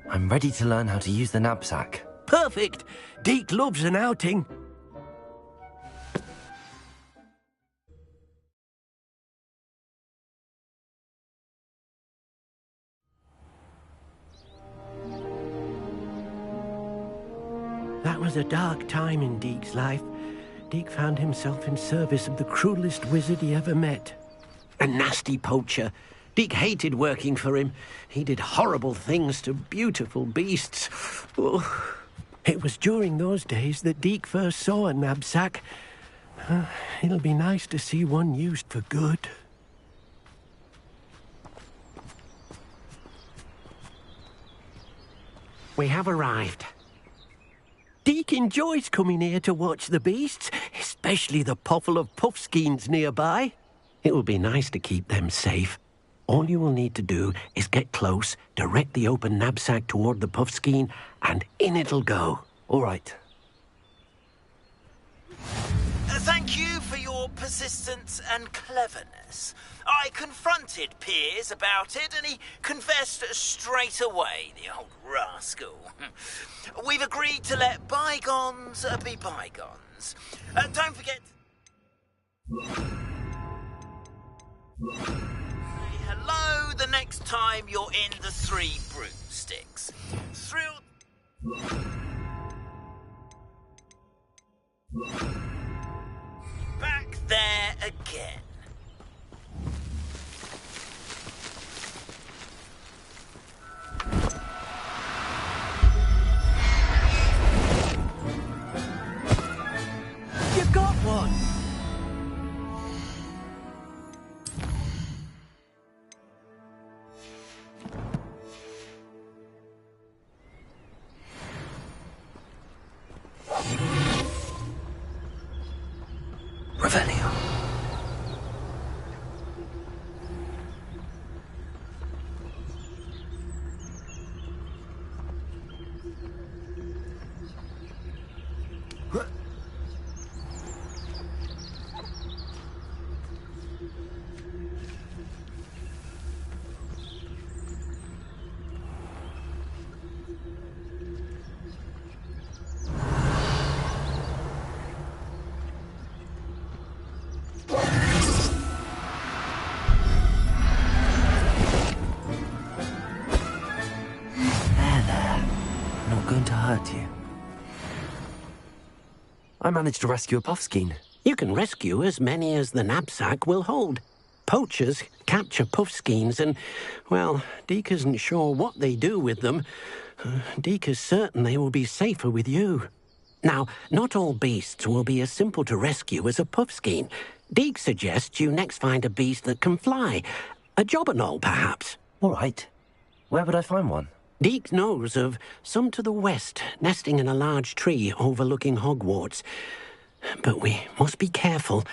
I'm ready to learn how to use the knapsack. Perfect! Deke loves an outing. That was a dark time in Deke's life. Deke found himself in service of the cruelest wizard he ever met. A nasty poacher. Deke hated working for him. He did horrible things to beautiful beasts. Oh. It was during those days that Deke first saw a knapsack. It'll be nice to see one used for good. We have arrived. Deke enjoys coming here to watch the beasts, especially the potful of puffskeins nearby. It will be nice to keep them safe. All you will need to do is get close, direct the open knapsack toward the puffskein, and in it'll go. All right. Thank you for your persistence and cleverness. I confronted Piers about it, and he confessed straight away, the old rascal. We've agreed to let bygones be bygones. Don't forget... Say hello the next time you're in the Three Broomsticks. Back there again. You got one! Revelio. I managed to rescue a puffskein. You can rescue as many as the knapsack will hold. Poachers capture puffskeins and, well, Deke isn't sure what they do with them. Deke is certain they will be safer with you. Now, not all beasts will be as simple to rescue as a puffskein. Deke suggests you next find a beast that can fly. A jobberknoll, perhaps. All right. Where would I find one? Deke knows of some to the west, nesting in a large tree overlooking Hogwarts. But we must be careful.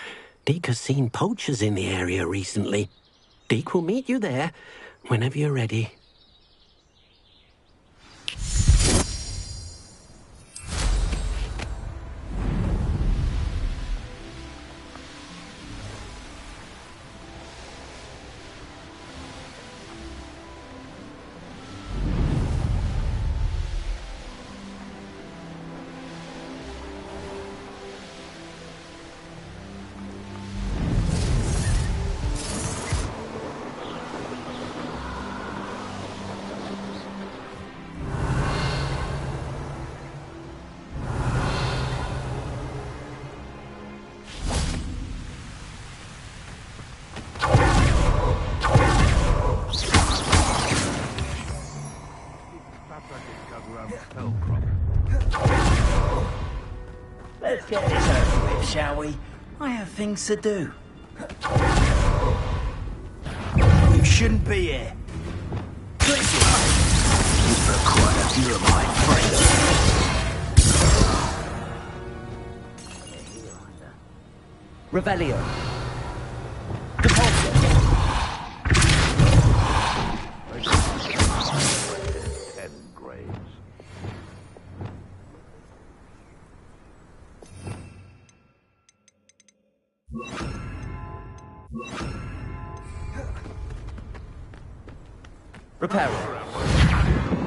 Deke has seen poachers in the area recently. Deke will meet you there whenever you're ready. Let's get this over with, shall we? I have things to do. You shouldn't be here. You've got quite a few of my friends. Revelio. Repair it.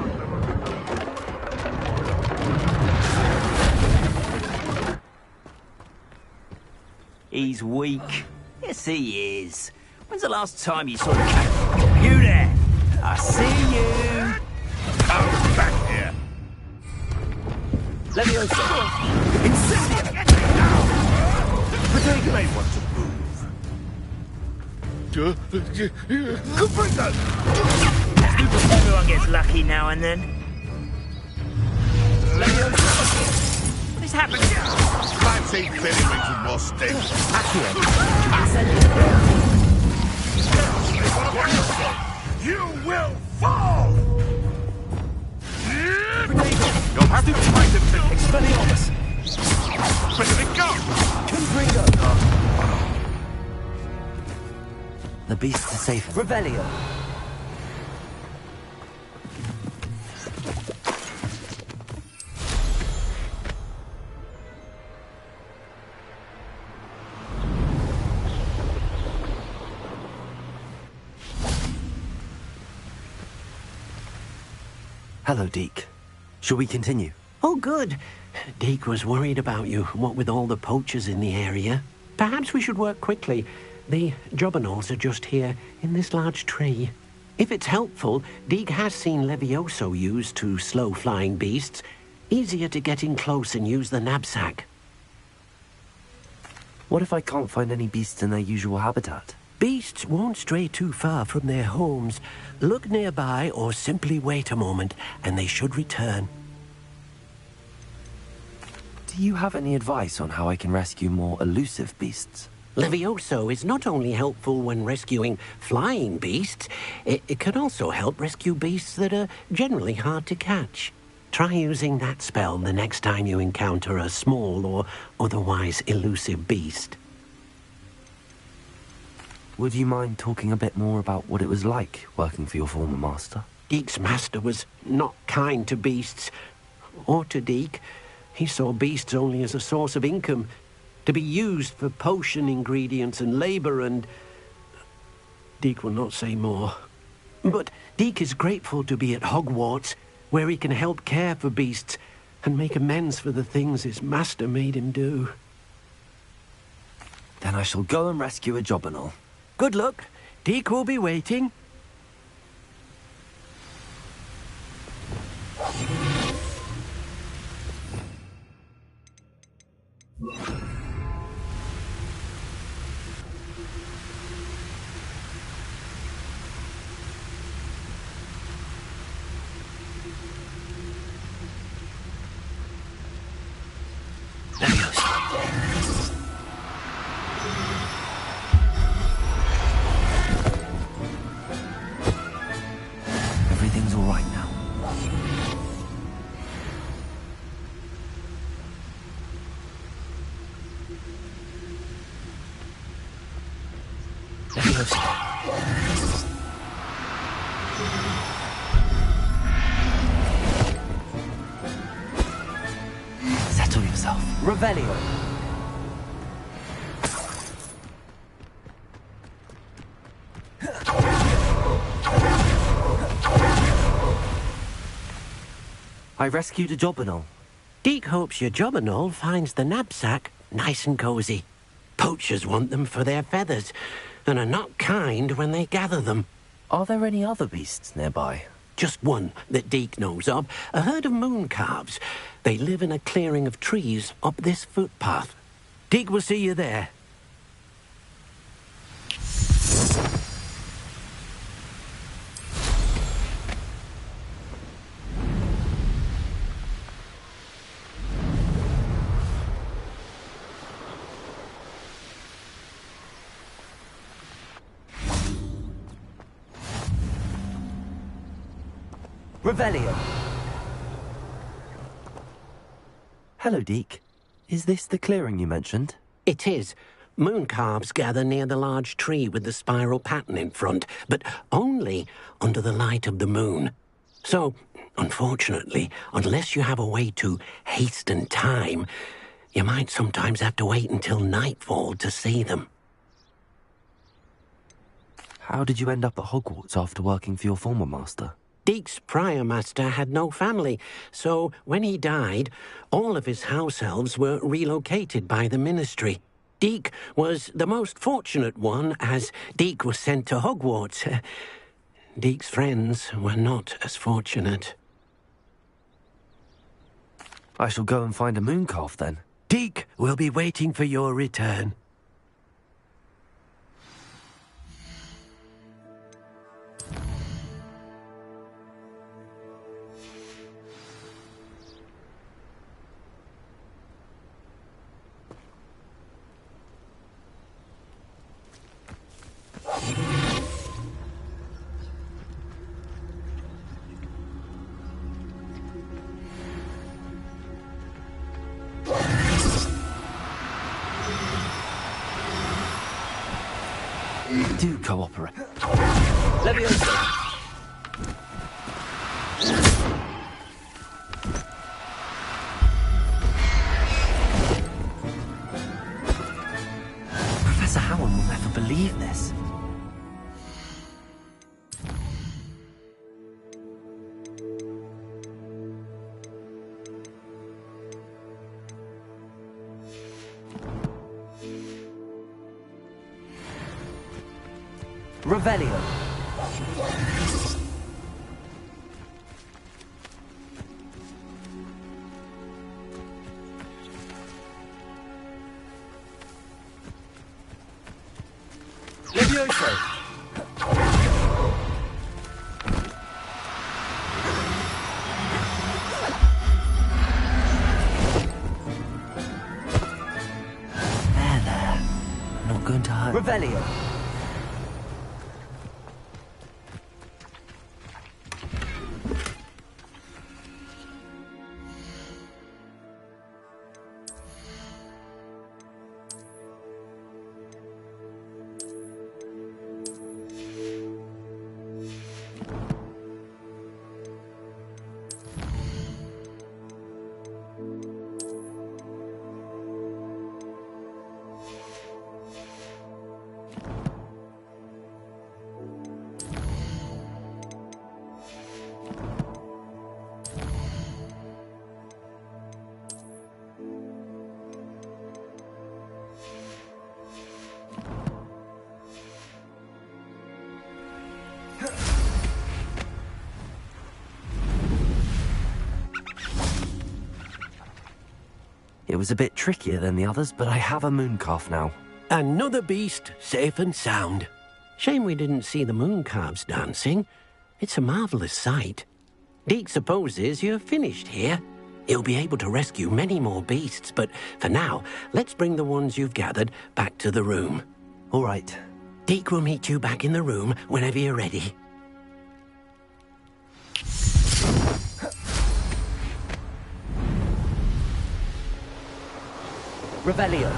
He's weak. Yes, he is. When's the last time you saw him? You there! I see you! Come back here! Levioso! Incendio! You may want to move. Gryffindor! Everyone gets lucky now and then. Levioso! What is happening here? Fancy filling with more stable. Accio! You will fall! You'll have to fight him to Expelliarmus! Where did it go? Confringo! The beasts are safe. Revelio! Hello, Deke. Shall we continue? Oh, good. Deke was worried about you, what with all the poachers in the area. Perhaps we should work quickly. The Jobberknolls are just here, in this large tree. If it's helpful, Deke has seen Levioso used to slow flying beasts. Easier to get in close and use the knapsack. What if I can't find any beasts in their usual habitat? Beasts won't stray too far from their homes. Look nearby or simply wait a moment, and they should return. Do you have any advice on how I can rescue more elusive beasts? Levioso is not only helpful when rescuing flying beasts, it can also help rescue beasts that are generally hard to catch. Try using that spell the next time you encounter a small or otherwise elusive beast. Would you mind talking a bit more about what it was like working for your former master? Deke's master was not kind to beasts, or to Deke. He saw beasts only as a source of income, to be used for potion ingredients and labor, and Deke will not say more. But Deke is grateful to be at Hogwarts, where he can help care for beasts and make amends for the things his master made him do. Then I shall go and rescue a Jobberknoll. Good luck. Deke will be waiting. Everything's all right now. Settle yourself. Revelio. I rescued a Jobberknoll. Deke hopes your Jobberknoll finds the knapsack nice and cozy. Poachers want them for their feathers, and are not kind when they gather them. Are there any other beasts nearby? Just one that Deke knows of, a herd of moon calves. They live in a clearing of trees up this footpath. Deke will see you there. Revelio. Hello, Deke. Is this the clearing you mentioned? It is. Moon calves gather near the large tree with the spiral pattern in front, but only under the light of the moon. So, unfortunately, unless you have a way to hasten time, you might sometimes have to wait until nightfall to see them. How did you end up at Hogwarts after working for your former master? Deke's prior master had no family, so when he died, all of his house elves were relocated by the ministry. Deek was the most fortunate one, as Deek was sent to Hogwarts. Deek's friends were not as fortunate. I shall go and find a mooncalf then. Deek will be waiting for your return. Do cooperate. Leviosa! Professor Howard will never believe this. Revelio. Levioso. There. Not going to hurt. Revelio. It was a bit trickier than the others, but I have a mooncalf now. Another beast, safe and sound. Shame we didn't see the mooncalves dancing. It's a marvelous sight. Deek supposes you're finished here. He'll be able to rescue many more beasts, but for now, let's bring the ones you've gathered back to the room. All right. Deek will meet you back in the room whenever you're ready. Revelio.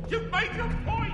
You made your point!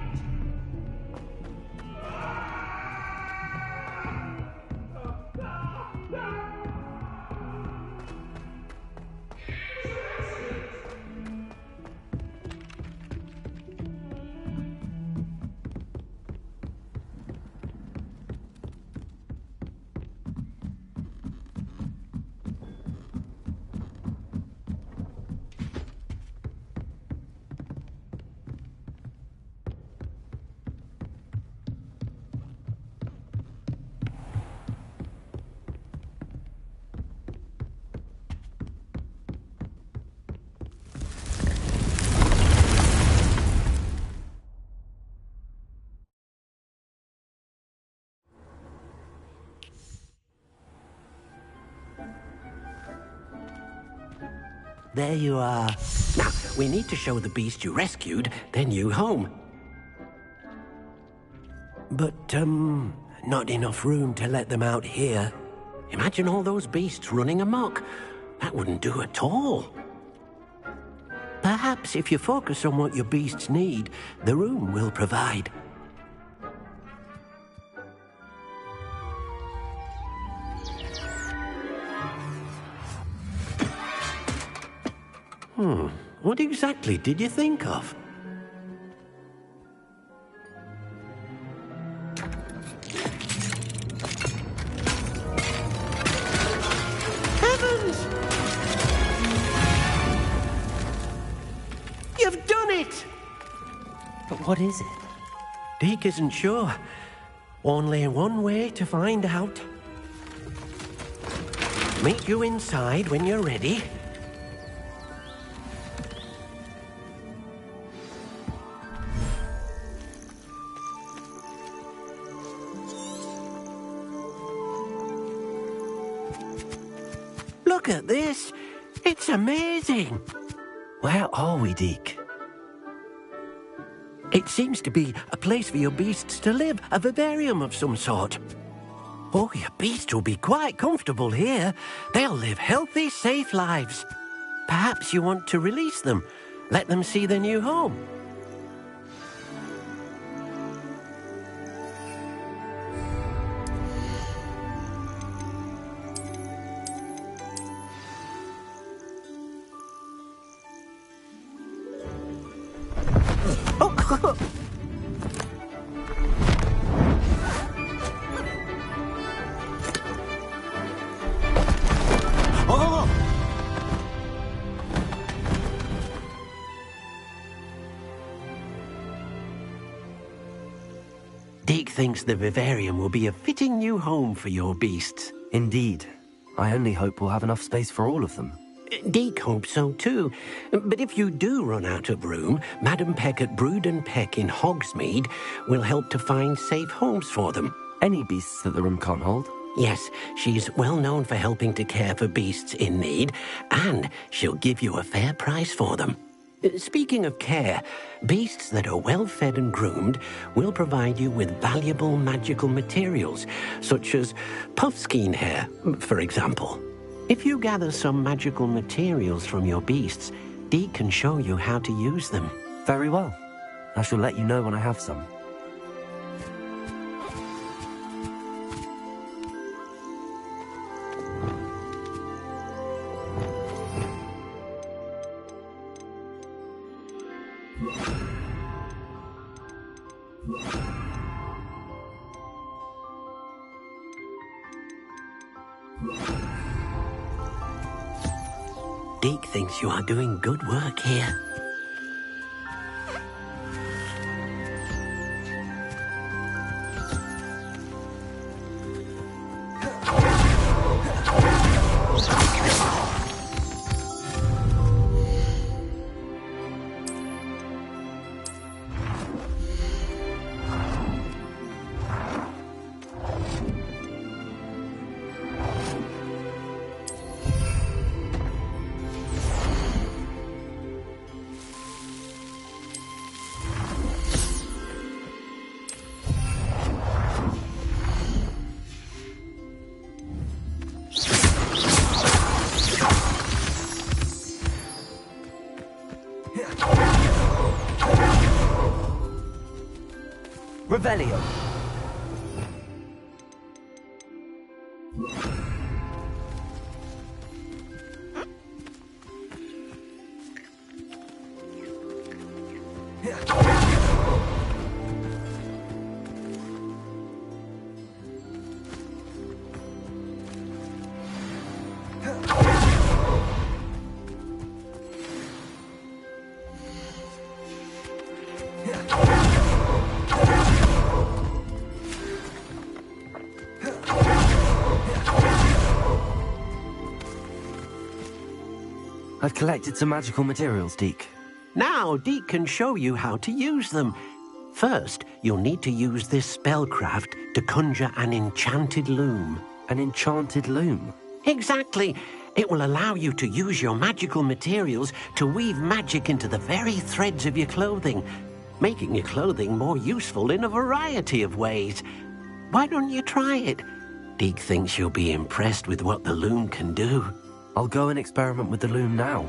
There you are. Now, we need to show the beast you rescued their new home. But, not enough room to let them out here. Imagine all those beasts running amok. That wouldn't do at all. Perhaps if you focus on what your beasts need, the room will provide. What exactly did you think of? Heavens! You've done it! But what is it? Deke isn't sure. Only one way to find out. Meet you inside when you're ready. Look at this. It's amazing. Where are we, Deke? It seems to be a place for your beasts to live, a vivarium of some sort. Oh, your beasts will be quite comfortable here. They'll live healthy, safe lives. Perhaps you want to release them, let them see their new home. Deke thinks the vivarium will be a fitting new home for your beasts. Indeed. I only hope we'll have enough space for all of them. Deke hopes so too. But if you do run out of room, Madam Peck at Brood and Peck in Hogsmeade will help to find safe homes for them. Any beasts that the room can't hold? Yes, she's well known for helping to care for beasts in need, and she'll give you a fair price for them. Speaking of care, beasts that are well fed and groomed will provide you with valuable magical materials, such as puffskein hair, for example. If you gather some magical materials from your beasts, Deke can show you how to use them. Very well. I shall let you know when I have some. Deke thinks you are doing good work here. Revelio. I've collected some magical materials, Deke. Now Deke can show you how to use them. First, you'll need to use this spellcraft to conjure an enchanted loom. An enchanted loom? Exactly. It will allow you to use your magical materials to weave magic into the very threads of your clothing, making your clothing more useful in a variety of ways. Why don't you try it? Deek thinks you'll be impressed with what the loom can do. I'll go and experiment with the loom now.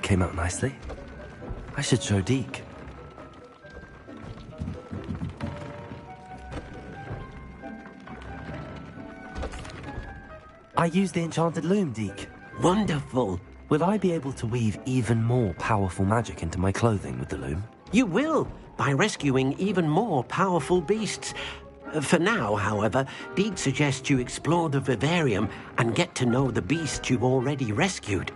Came out nicely. I should show Deek. I used the enchanted loom, Deek. Wonderful. Will I be able to weave even more powerful magic into my clothing with the loom? You will, by rescuing even more powerful beasts. For now, however, Deek suggests you explore the vivarium and get to know the beasts you've already rescued.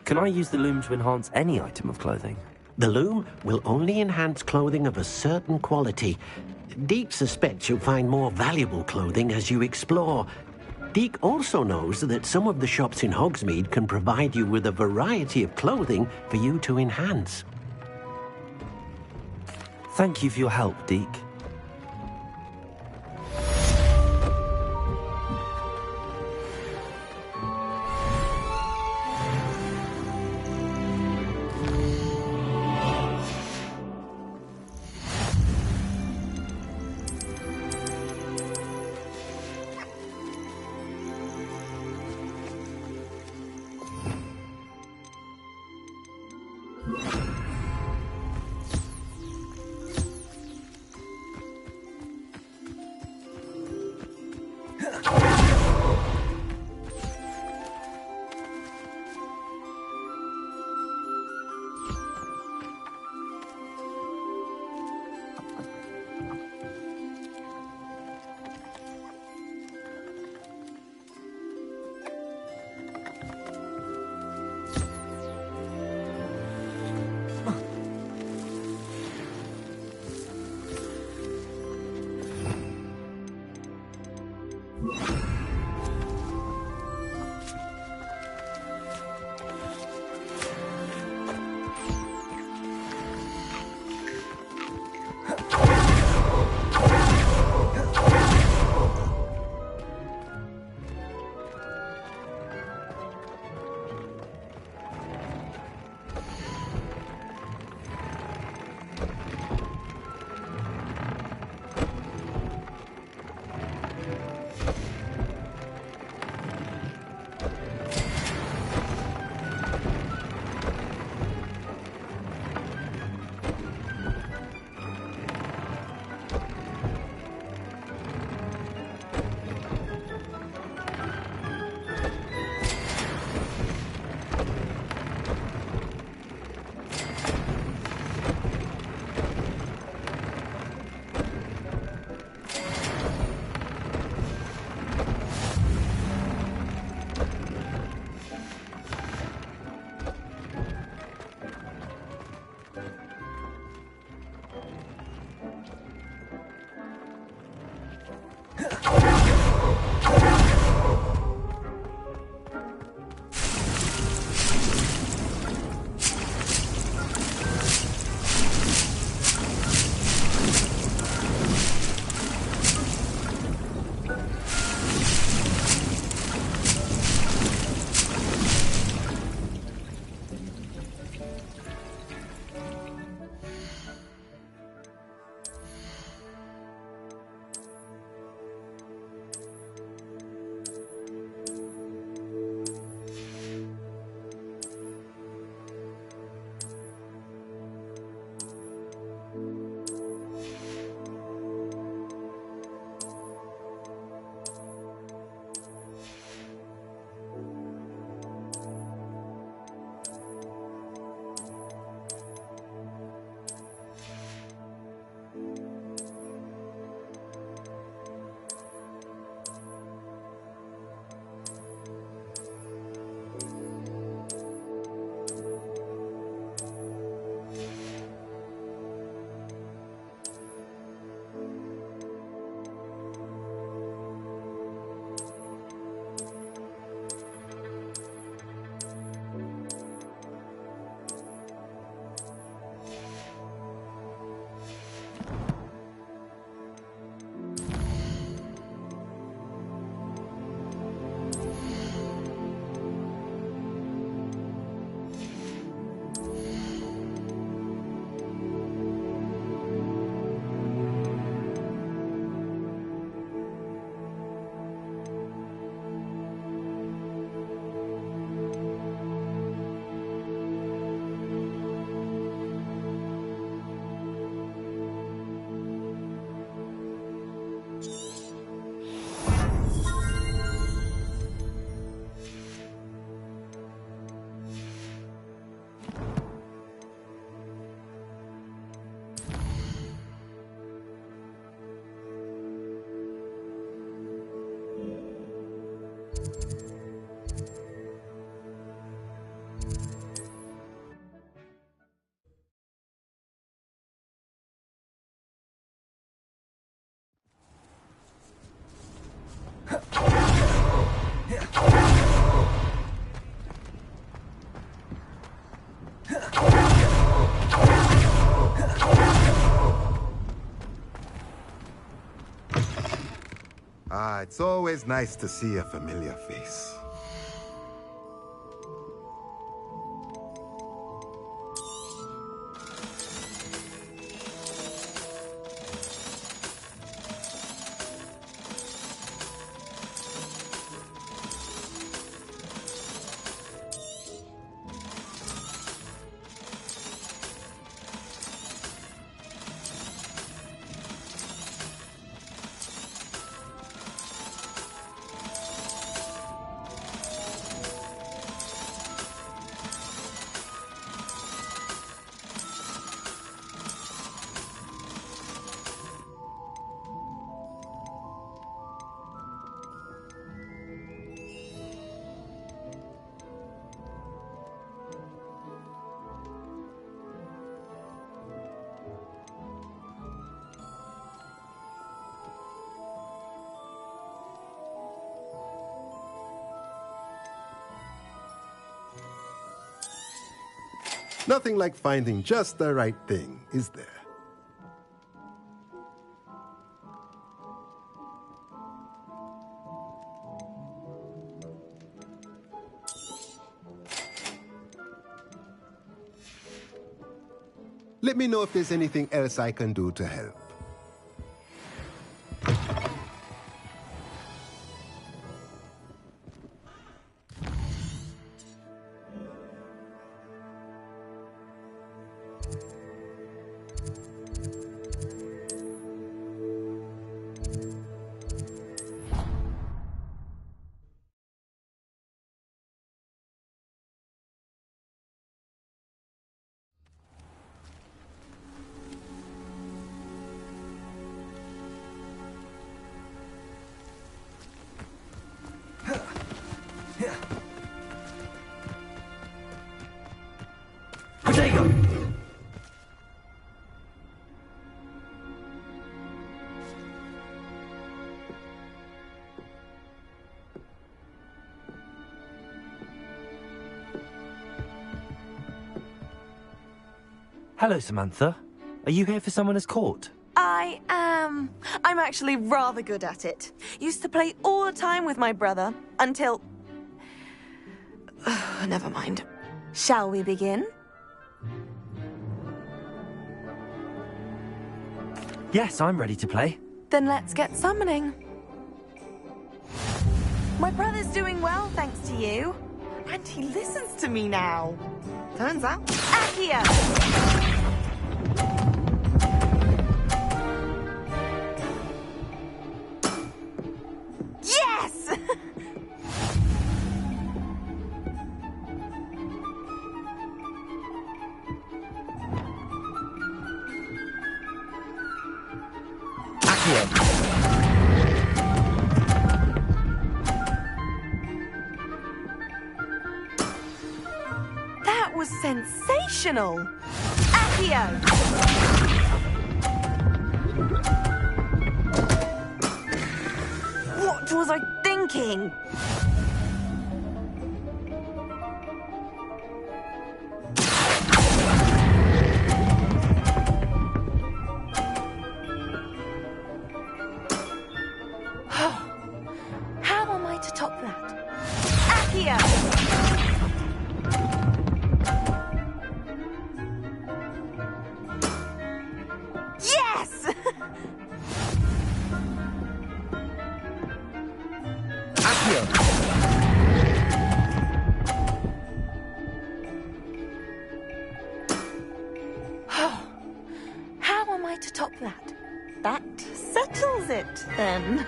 Can I use the loom to enhance any item of clothing? The loom will only enhance clothing of a certain quality. Deek suspects you'll find more valuable clothing as you explore. Deek also knows that some of the shops in Hogsmeade can provide you with a variety of clothing for you to enhance. Thank you for your help, Deek. Ah, it's always nice to see a familiar face. Nothing like finding just the right thing, is there? Let me know if there's anything else I can do to help. Hello, Samantha. Are you here for Summoner's Court? I am. I'm actually rather good at it. Used to play all the time with my brother, until... Never mind. Shall we begin? Yes, I'm ready to play. Then let's get summoning. My brother's doing well, thanks to you. And he listens to me now. Turns out... Accio! Yes! Accio! That was sensational! Accio! What was I thinking? How am I to top that? Accio! Yes! Accio! How am I to top that? That settles it, then.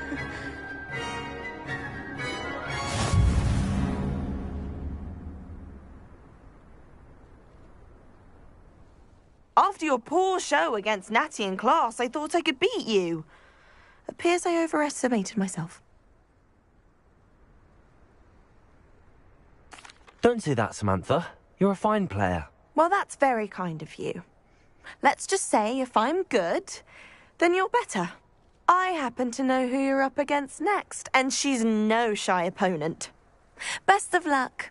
After your poor show against Natty in class, I thought I could beat you. Appears I overestimated myself. Don't say that, Samantha. You're a fine player. Well, that's very kind of you. Let's just say if I'm good, then you're better. I happen to know who you're up against next, and she's no shy opponent. Best of luck.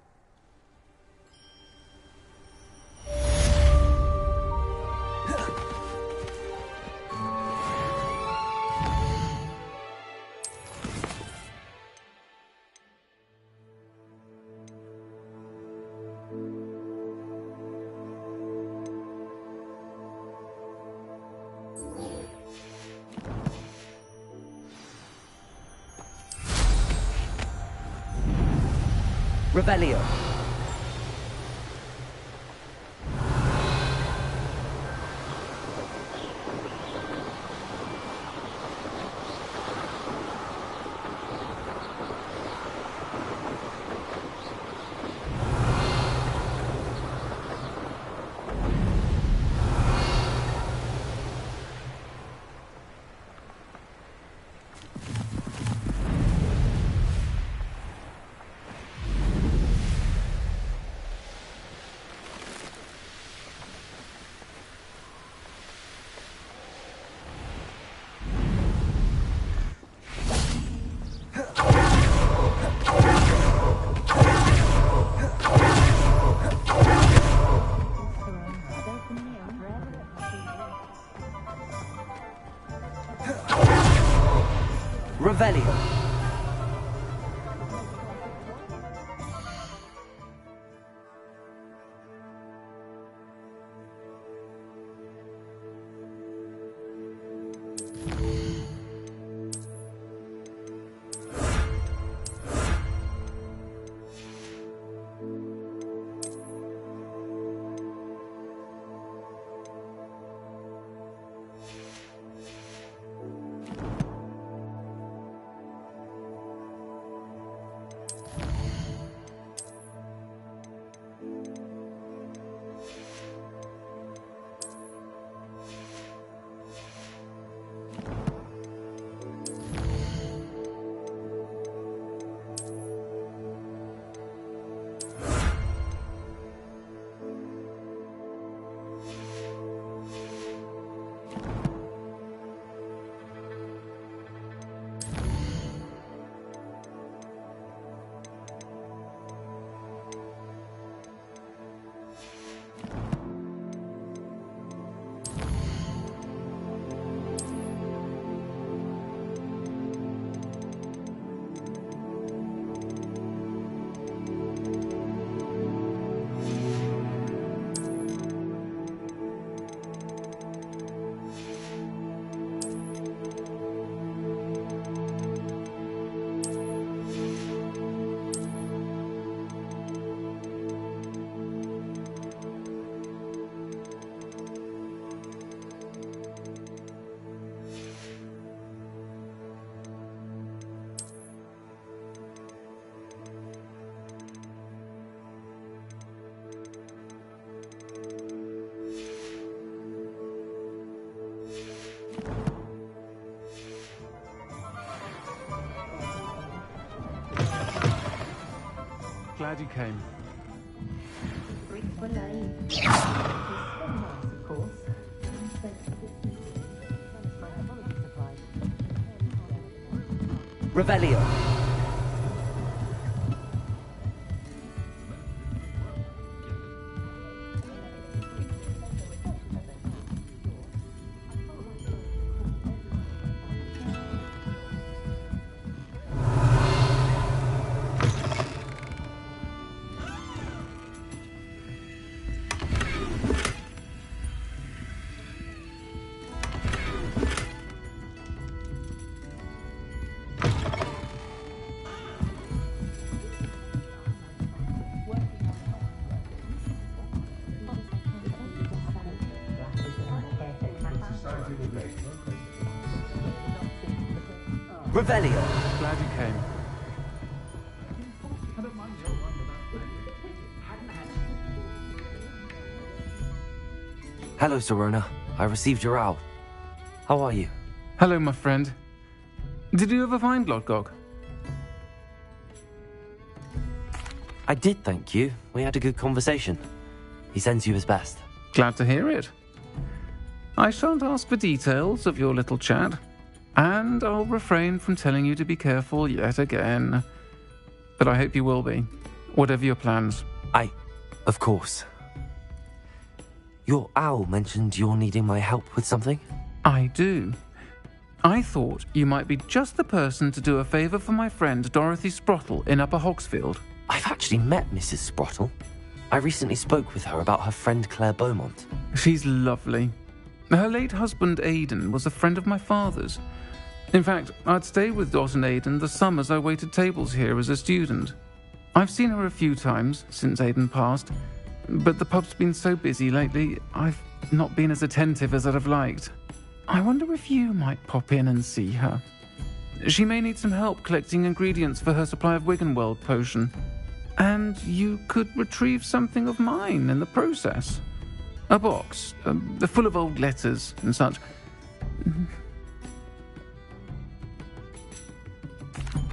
Rebellion. Revelio. Glad you came. Revelio. Revelio. Glad you came. Hello, Serona. I received your owl. How are you? Hello, my friend. Did you ever find Lodgok? I did, thank you. We had a good conversation. He sends you his best. Glad to hear it. I shan't ask for details of your little chat, and I'll refrain from telling you to be careful yet again. But I hope you will be, whatever your plans. Of course. Your owl mentioned you're needing my help with something? I do. I thought you might be just the person to do a favour for my friend Dorothy Sprottle in Upper Hogsfield. I've actually met Mrs. Sprottle. I recently spoke with her about her friend Claire Beaumont. She's lovely. Her late husband Aidan was a friend of my father's. In fact, I'd stayed with Dot and Aidan the summers I waited tables here as a student. I've seen her a few times since Aidan passed, but the pub's been so busy lately, I've not been as attentive as I'd have liked. I wonder if you might pop in and see her. She may need some help collecting ingredients for her supply of Wiggenweld potion. And you could retrieve something of mine in the process. A box, full of old letters and such.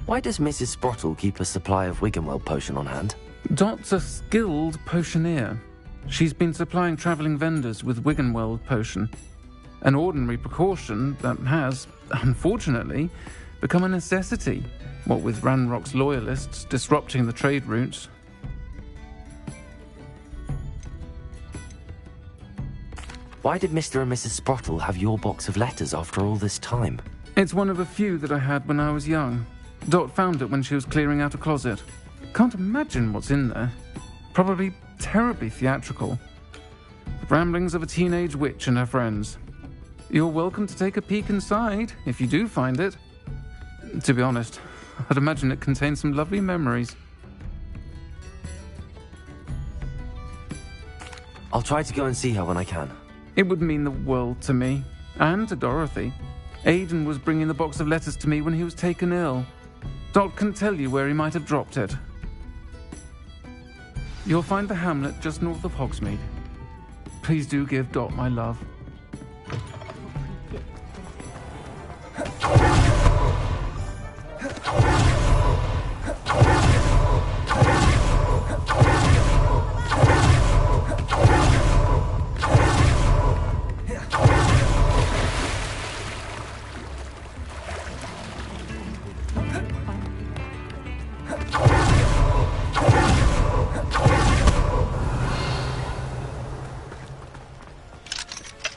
Why does Mrs. Sprottle keep a supply of Wiggenweld potion on hand? Dot's a skilled potioneer. She's been supplying travelling vendors with Wiggenweld potion. An ordinary precaution that has, unfortunately, become a necessity, what with Ranrock's loyalists disrupting the trade routes. Why did Mr. and Mrs. Sprottle have your box of letters after all this time? It's one of a few that I had when I was young. Dot found it when she was clearing out a closet. Can't imagine what's in there. Probably terribly theatrical. The ramblings of a teenage witch and her friends. You're welcome to take a peek inside, if you do find it. To be honest, I'd imagine it contains some lovely memories. I'll try to go and see her when I can. It would mean the world to me, and to Dorothy. Aidan was bringing the box of letters to me when he was taken ill. Dot can tell you where he might have dropped it. You'll find the hamlet just north of Hogsmeade. Please do give Dot my love.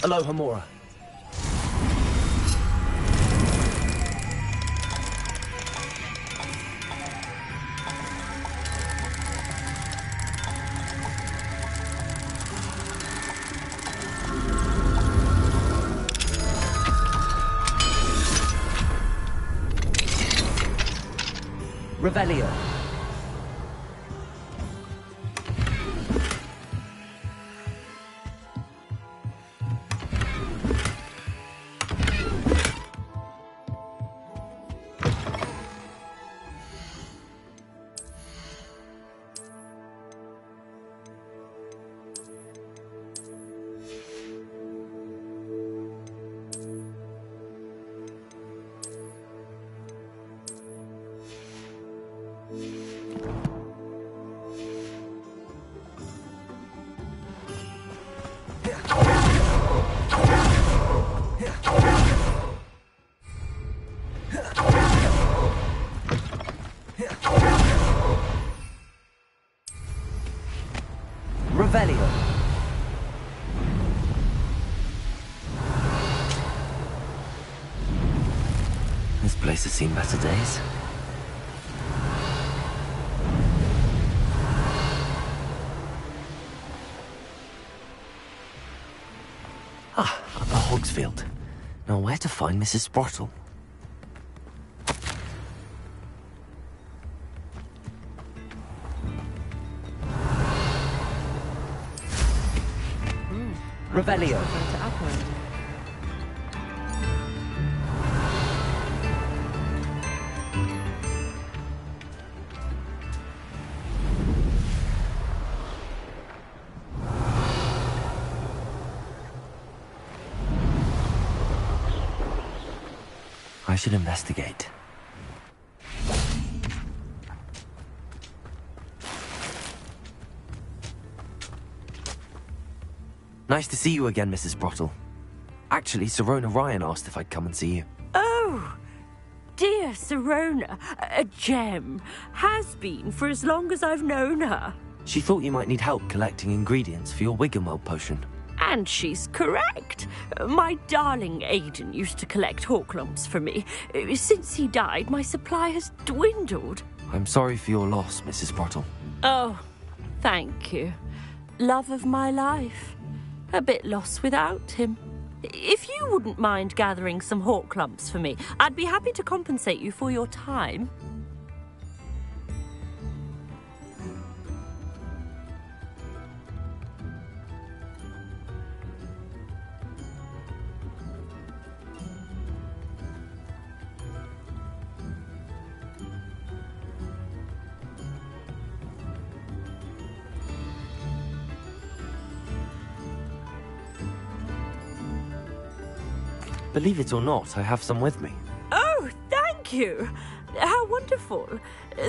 Aloha, Mora. Revelio. This place has seen better days. Ah, Upper Hogsfield. Now where to find Mrs. Sprottle? Revelio. I should investigate. Nice to see you again, Mrs. Sprottle. Actually, Sirona Ryan asked if I'd come and see you. Oh, dear Sirona, a gem. Has been for as long as I've known her. She thought you might need help collecting ingredients for your Wiggenweld potion. And she's correct. My darling Aidan used to collect Horklumps for me. Since he died, my supply has dwindled. I'm sorry for your loss, Mrs. Sprottle. Oh, thank you. Love of my life. A bit lost without him. If you wouldn't mind gathering some Horklumps for me, I'd be happy to compensate you for your time. Believe it or not, I have some with me. Oh, thank you. How wonderful.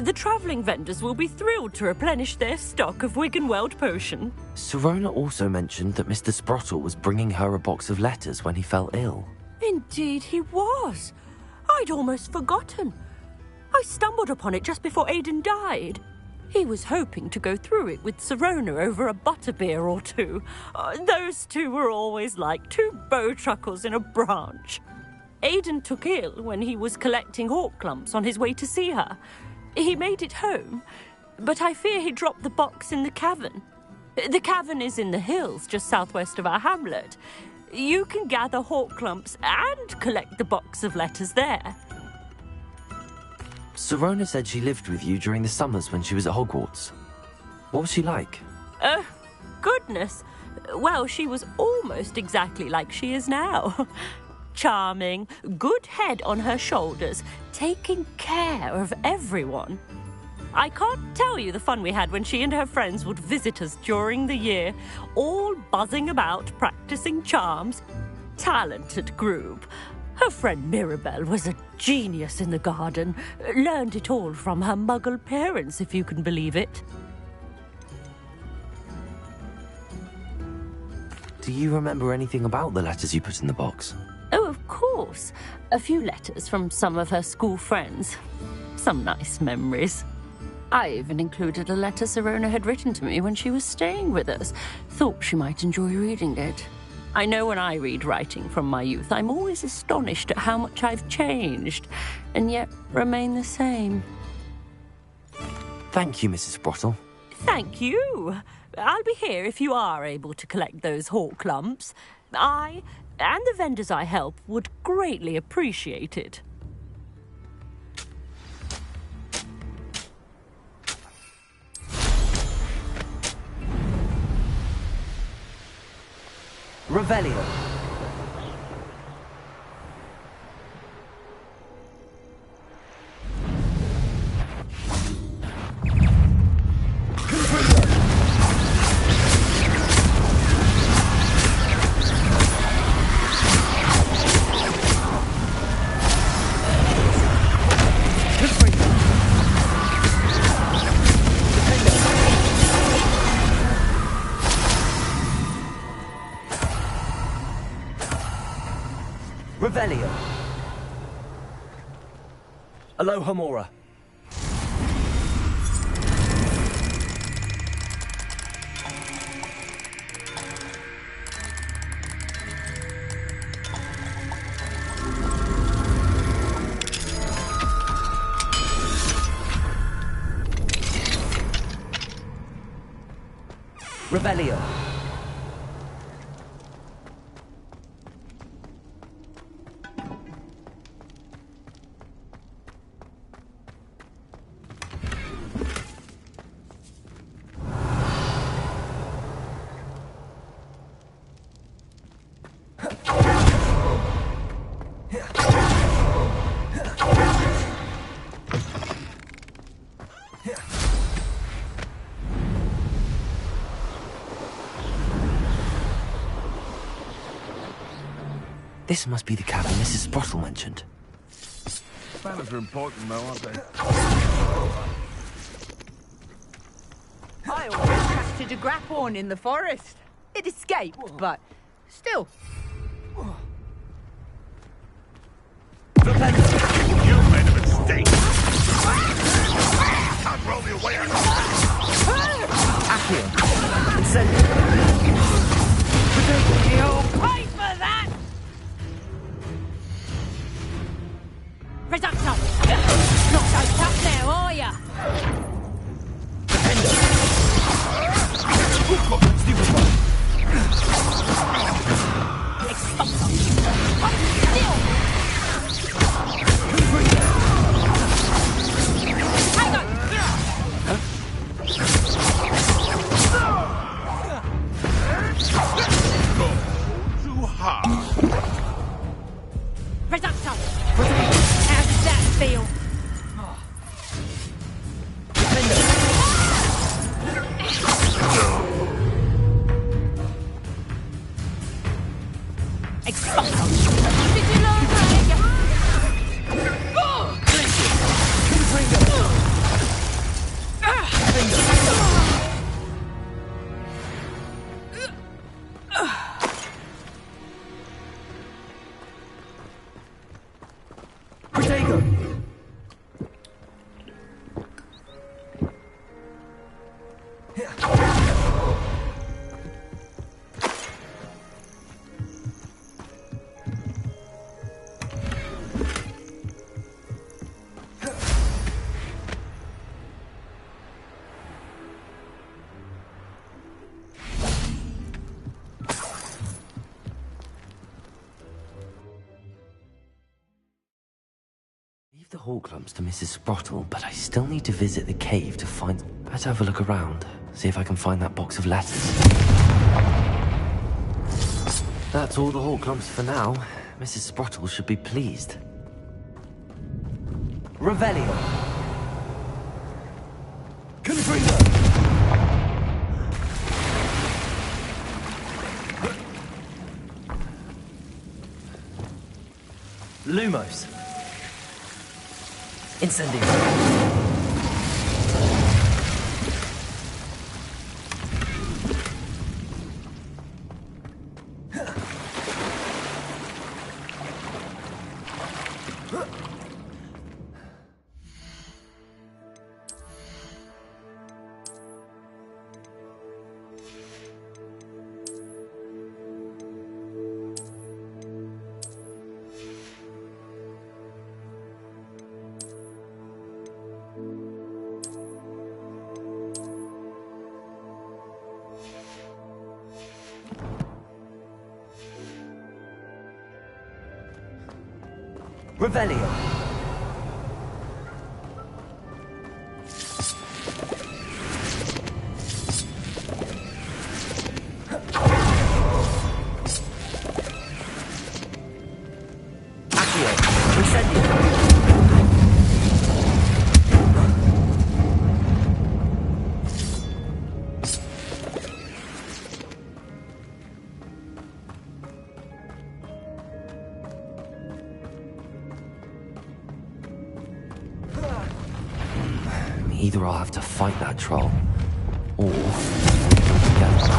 The travelling vendors will be thrilled to replenish their stock of Wiggenweld potion. Sirona also mentioned that Mr. Sprottle was bringing her a box of letters when he fell ill. Indeed he was. I'd almost forgotten. I stumbled upon it just before Aidan died. He was hoping to go through it with Sirona over a butterbeer or two. Those two were always like two bowtruckles in a branch. Aidan took ill when he was collecting Horklumps on his way to see her. He made it home, but I fear he dropped the box in the cavern. The cavern is in the hills just southwest of our hamlet. You can gather Horklumps and collect the box of letters there. Sirona said she lived with you during the summers when she was at Hogwarts. What was she like? Oh, goodness. Well, she was almost exactly like she is now. Charming, good head on her shoulders, taking care of everyone. I can't tell you the fun we had when she and her friends would visit us during the year, all buzzing about, practicing charms. Talented group. Her friend Mirabelle was a genius in the garden. Learned it all from her muggle parents, if you can believe it. Do you remember anything about the letters you put in the box? Oh, of course. A few letters from some of her school friends. Some nice memories. I even included a letter Sirona had written to me when she was staying with us. Thought she might enjoy reading it. I know when I read writing from my youth, I'm always astonished at how much I've changed, and yet remain the same. Thank you, Mrs. Sprottle. Thank you. I'll be here if you are able to collect those Horklumps. I, and the vendors I help, would greatly appreciate it. Revelio. Revelio. Aloha Mora. Revelio. This must be the cabin Mrs. Sprottle mentioned. Spanners are important, though, aren't they? I always captured a grapphorn in the forest. It escaped, but still. You made a mistake. Can't roll me away. Accio. Incendio. You'll pay for that! Reducto! Not so tough now, are ya? Too hard. Reducto! How does that feel? Expulso! Did you learn that? Leave the Horcrux to Mrs. Sprottle, but I still need to visit the cave to find... Better have a look around, see if I can find that box of letters. That's all the Horcrux for now. Mrs. Sprottle should be pleased. Revelio. Confringo. Lumos. Incendio. Revelio. Accio. Incendio. Either I'll have to fight that troll, or we can together.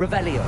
Revelio.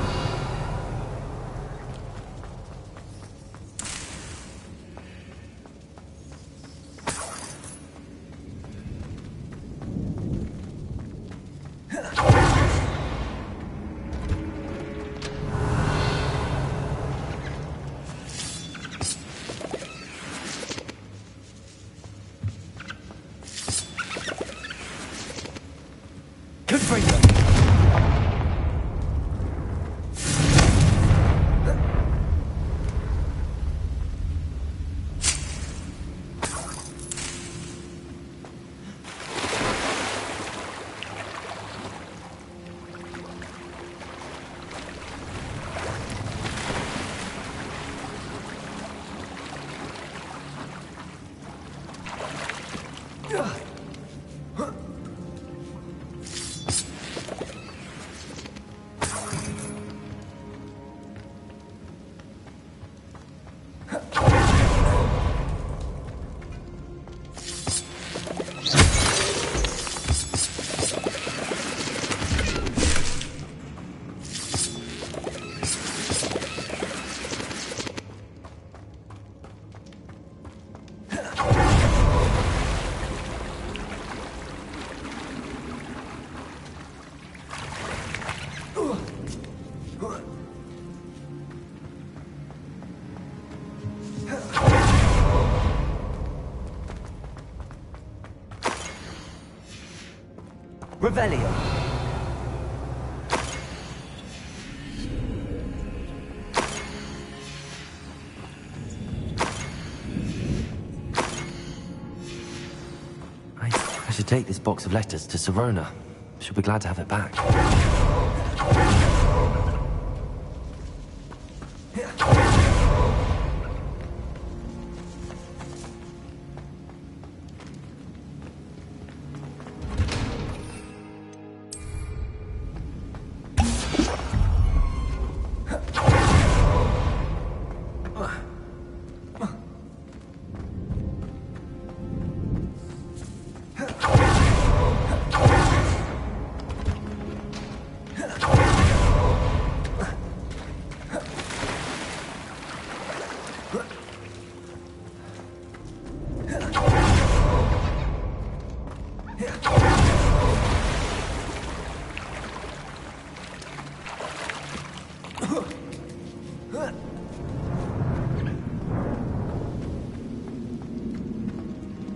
Revelio. I should take this box of letters to Sirona. She'll be glad to have it back.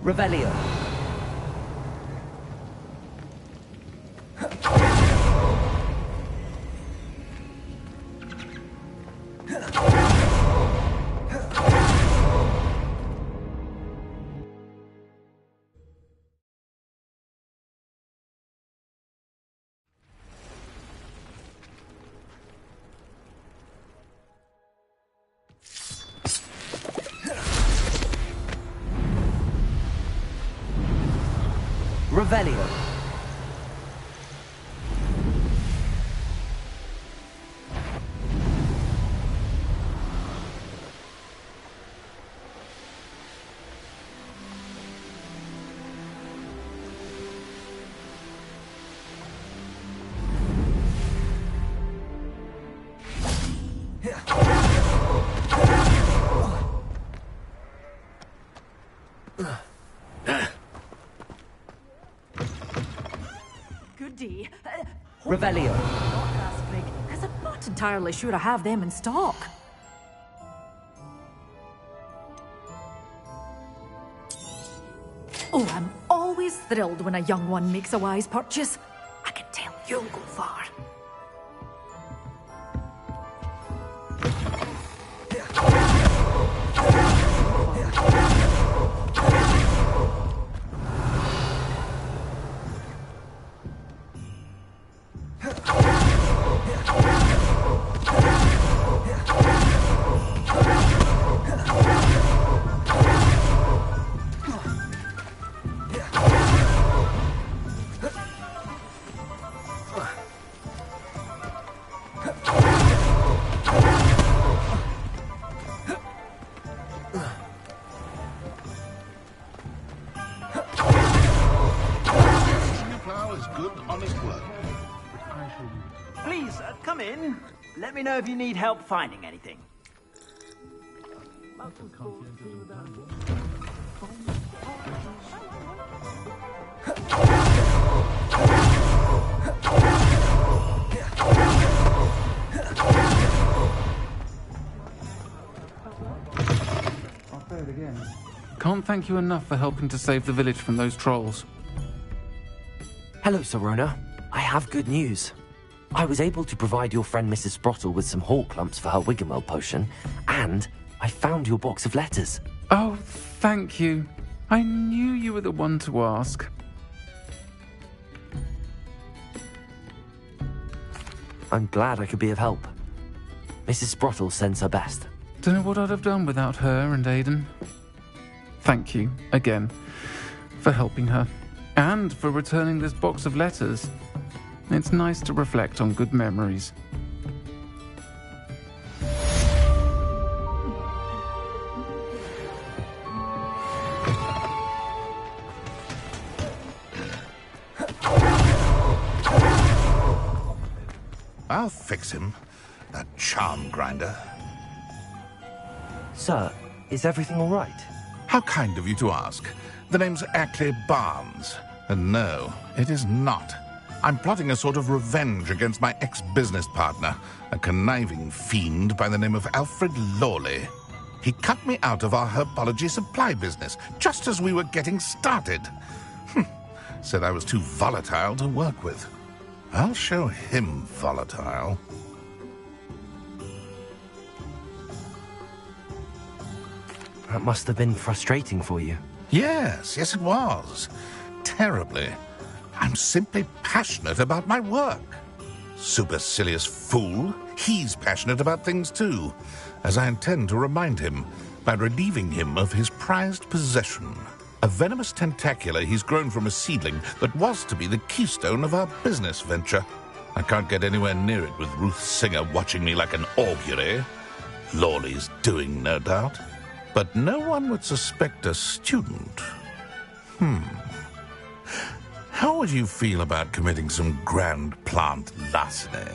Revelio. Revelio. Revelio. Because I'm not entirely sure I have them in stock. Oh, I'm always thrilled when a young one makes a wise purchase. I can tell you'll go far. Plow is good, honest work. I shall Please, come in. Let me know if you need help finding anything. I'll say it again. Can't thank you enough for helping to save the village from those trolls. Hello, Sirona. I have good news. I was able to provide your friend Mrs. Sprottle with some hawk lumps for her Wiggenweld potion, and I found your box of letters. Oh, thank you. I knew you were the one to ask. I'm glad I could be of help. Mrs. Sprottle sends her best. Don't know what I'd have done without her and Aiden. Thank you, again, for helping her, and for returning this box of letters. It's nice to reflect on good memories. I'll fix him, that charm grinder. Sir, is everything all right? How kind of you to ask. The name's Ackley Barnes. And no, it is not. I'm plotting a sort of revenge against my ex-business partner, a conniving fiend by the name of Alfred Lawley. He cut me out of our herbology supply business, just as we were getting started. Said I was too volatile to work with. I'll show him volatile. That must have been frustrating for you. Yes, it was. Terribly. I'm simply passionate about my work. Supercilious fool. He's passionate about things too, as I intend to remind him by relieving him of his prized possession. A venomous tentacula he's grown from a seedling that was to be the keystone of our business venture. I can't get anywhere near it with Ruth Singer watching me like an augury. Lawley's doing, no doubt. But no one would suspect a student. How would you feel about committing some grand plant larceny?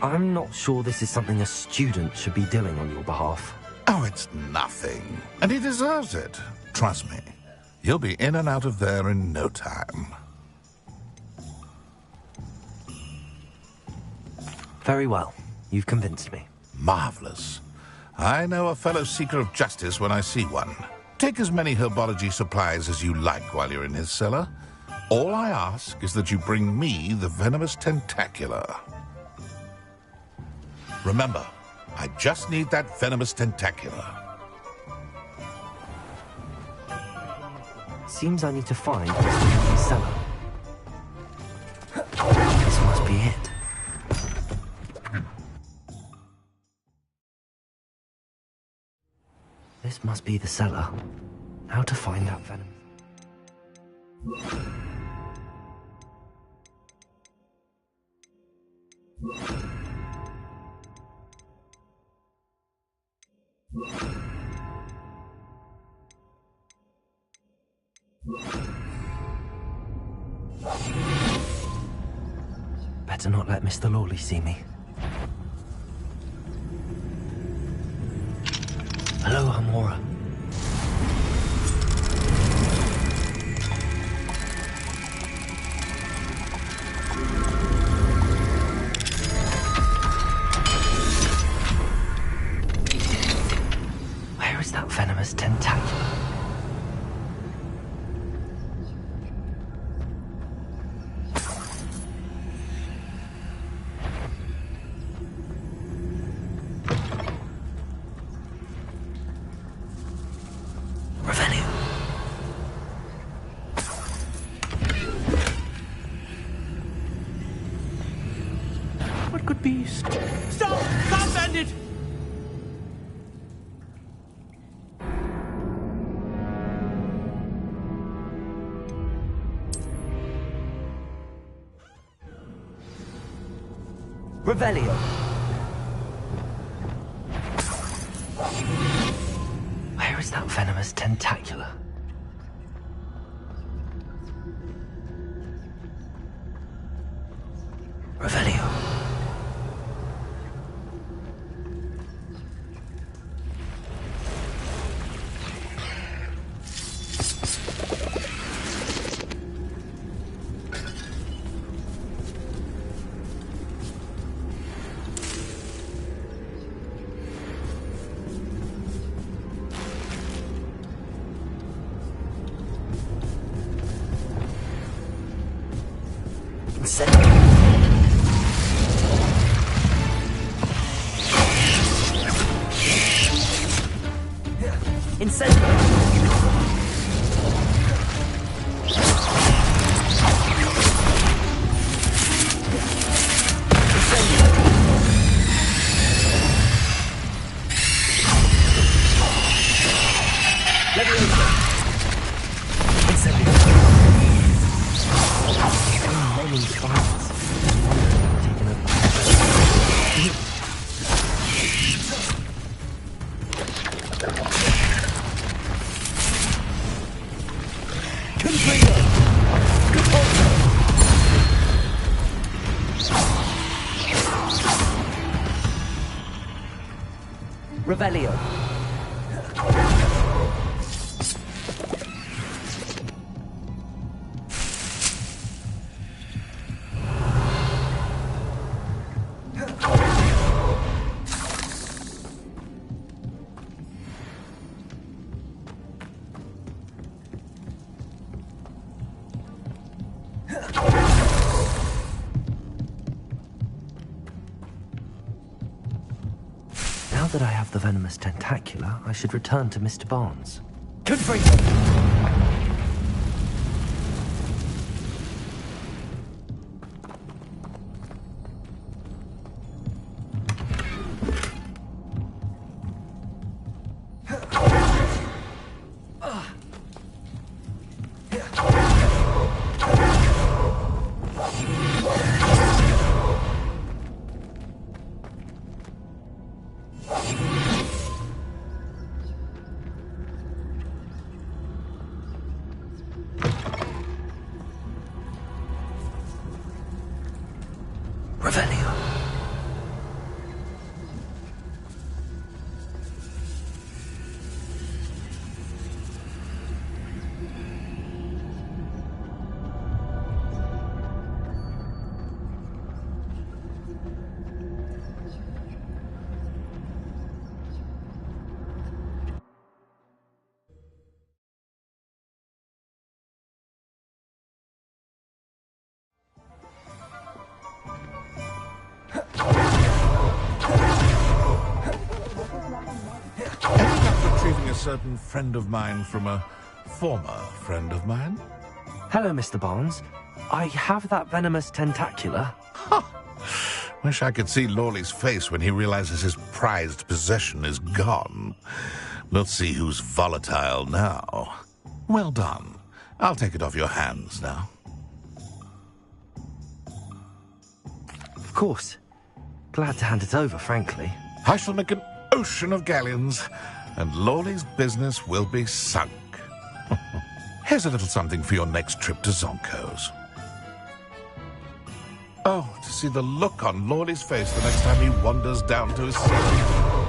I'm not sure this is something a student should be doing on your behalf. Oh, it's nothing. And he deserves it. Trust me. You'll be in and out of there in no time. Very well. You've convinced me. Marvelous. I know a fellow seeker of justice when I see one. Take as many herbology supplies as you like while you're in his cellar. All I ask is that you bring me the venomous tentacula. Remember, I just need that venomous tentacula. Seems I need to find Mr. cellar. This must be it. This must be the cellar. How to find that venom? Better not let Mr. Lawley see me. Hello, Amora. Where is that venomous tentacula? Stop! Stop, bandit! Revelio. Where is that venomous tentacula? Revelio. Revelio. Now that I have the venomous tentacula, I should return to Mr. Barnes. Revelio. Retrieving a certain friend of mine from a former friend of mine? Hello, Mr. Barnes. I have that venomous tentacula. Wish I could see Lawley's face when he realizes his prized possession is gone. Let's see who's volatile now. Well done. I'll take it off your hands now. Of course. Glad to hand it over, frankly. I shall make an ocean of galleons, and Lawley's business will be sunk. Here's a little something for your next trip to Zonko's. Oh, to see the look on Lawley's face the next time he wanders down to his cell.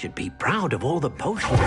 should be proud of all the potions.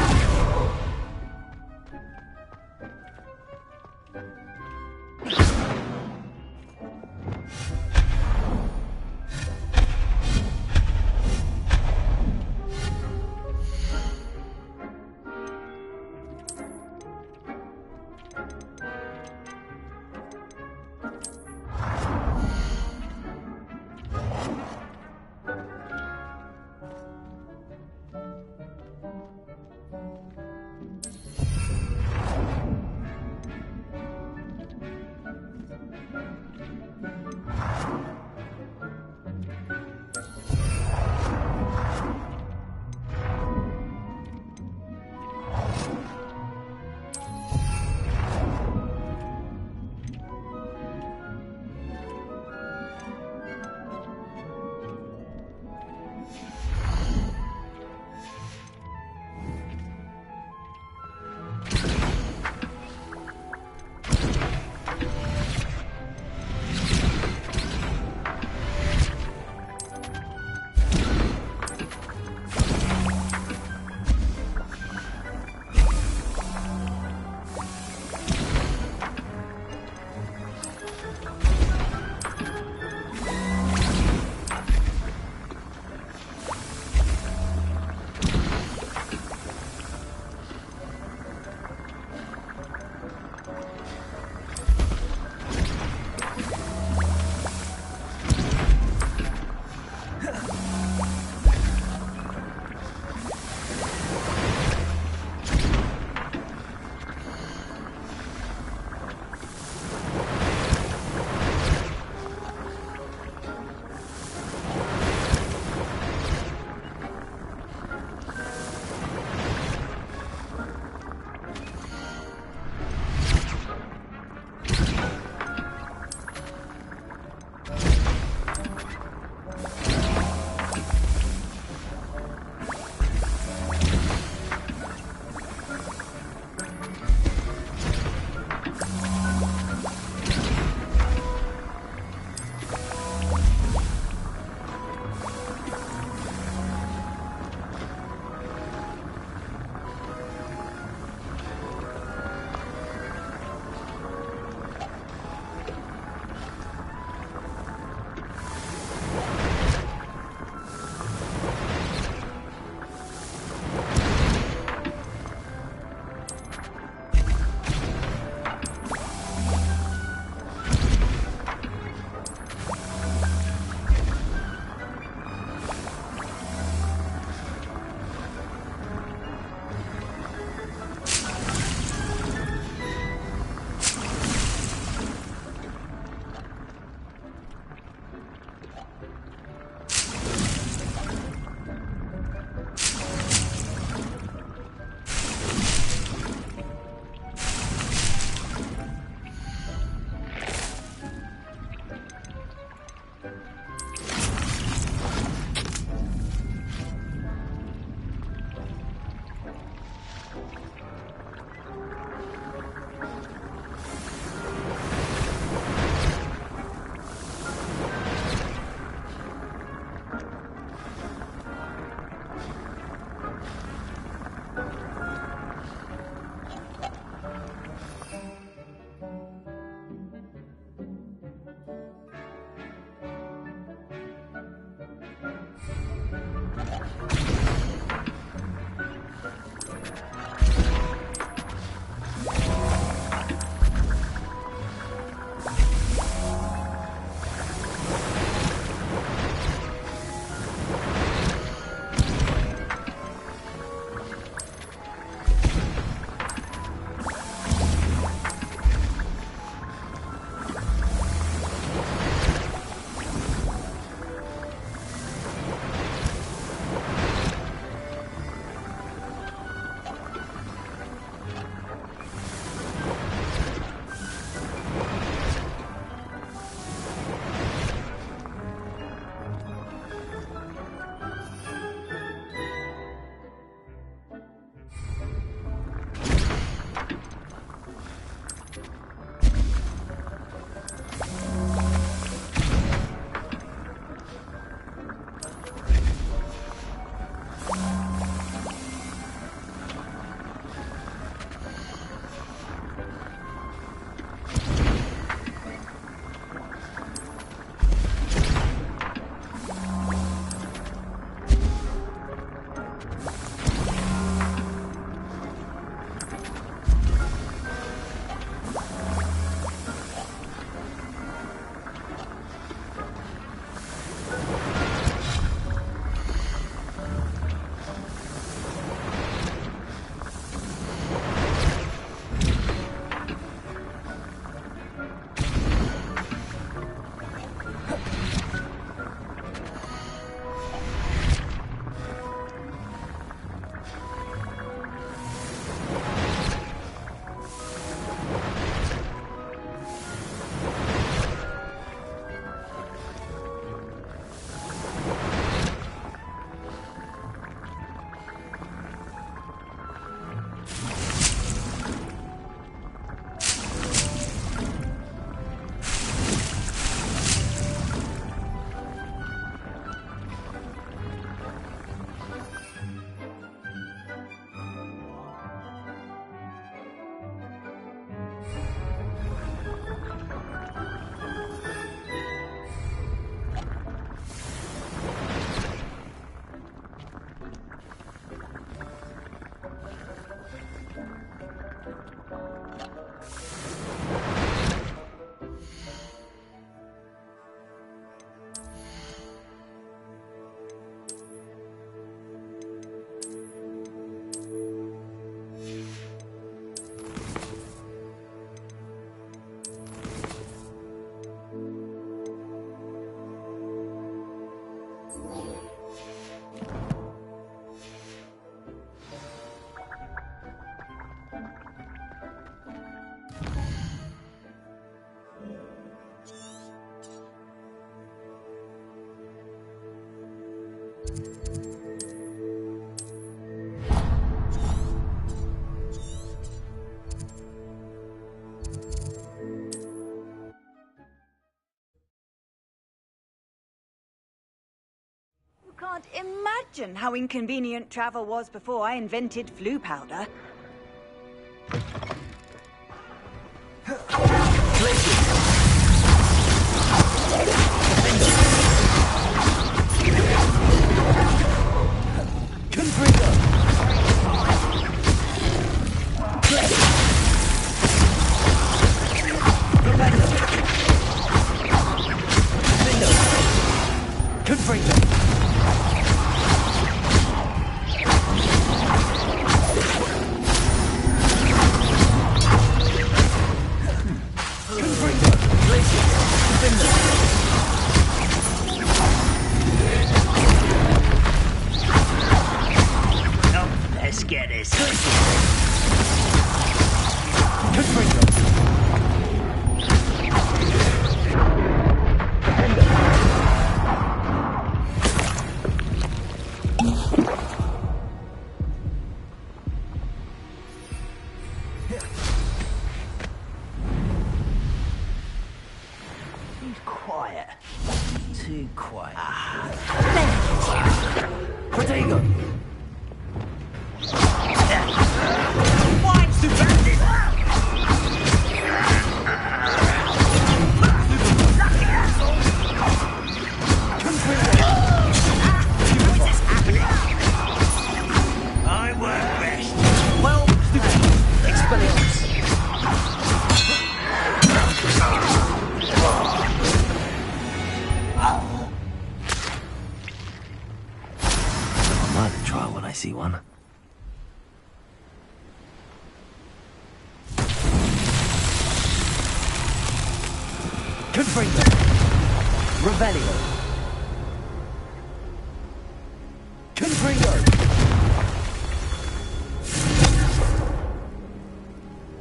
imagine how inconvenient travel was before I invented flu powder.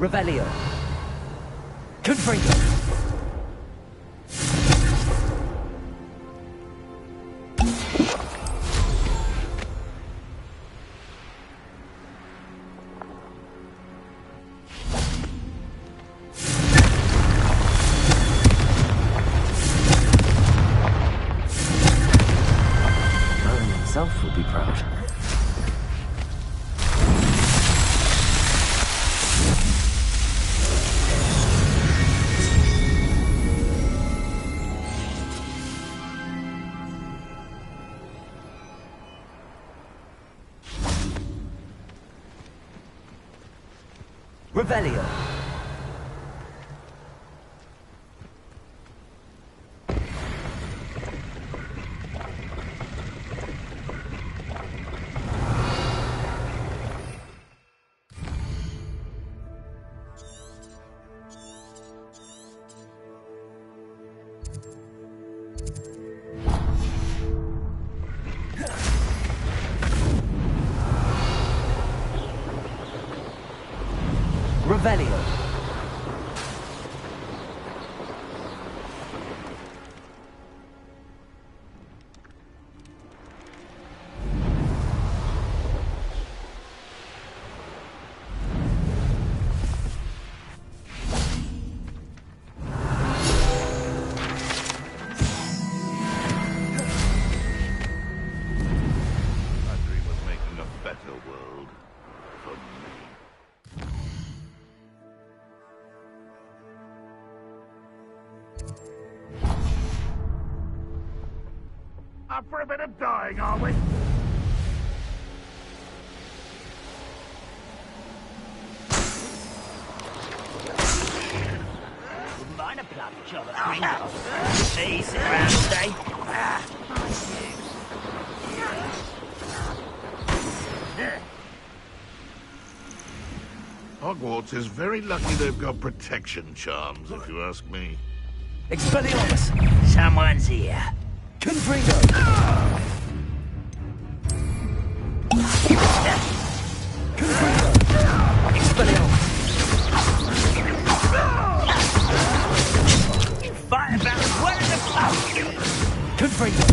Revelio. Confringo. Merlin himself would be proud. Revelio. Revelio. My dream was making a better world for me. Up for a bit of dying, are we? Wouldn't mind a plum job at Gryffindor. Easy around today. Hogwarts is very lucky they've got protection charms, if you ask me. Expelliarmus. Someone's here. Confringo. Confringo. Expelliarmus. Fight about one of the pubs. Confringo.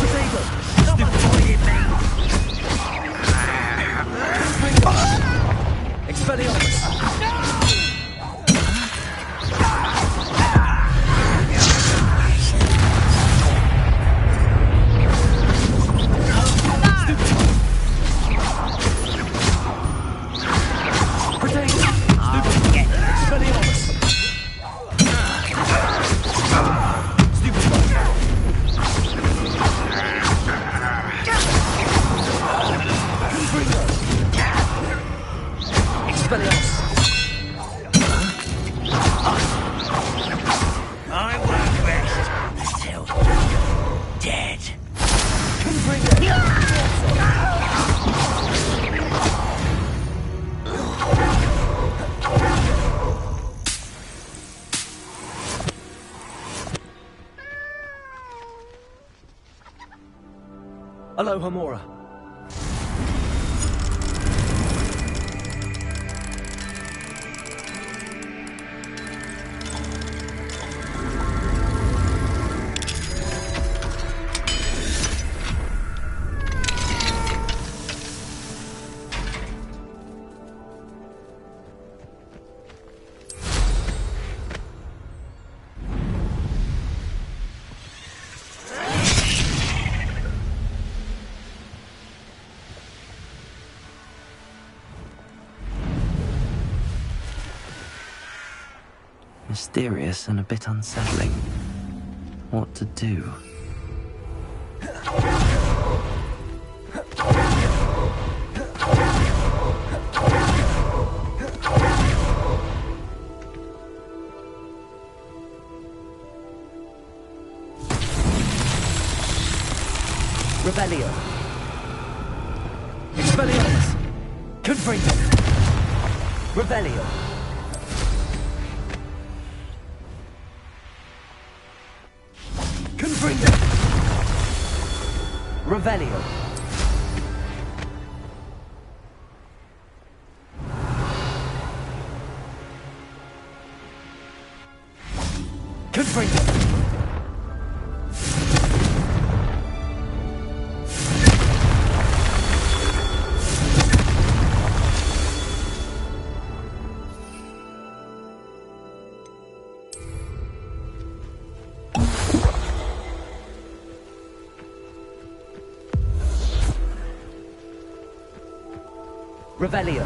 Potato. Stop avoiding me. Expelliarmus. Alohomora. Mysterious and a bit unsettling. What to do? Revelio. Expelliarmus. Confringo. Revelio. Confringo. Revelio. Confringo. Revelio.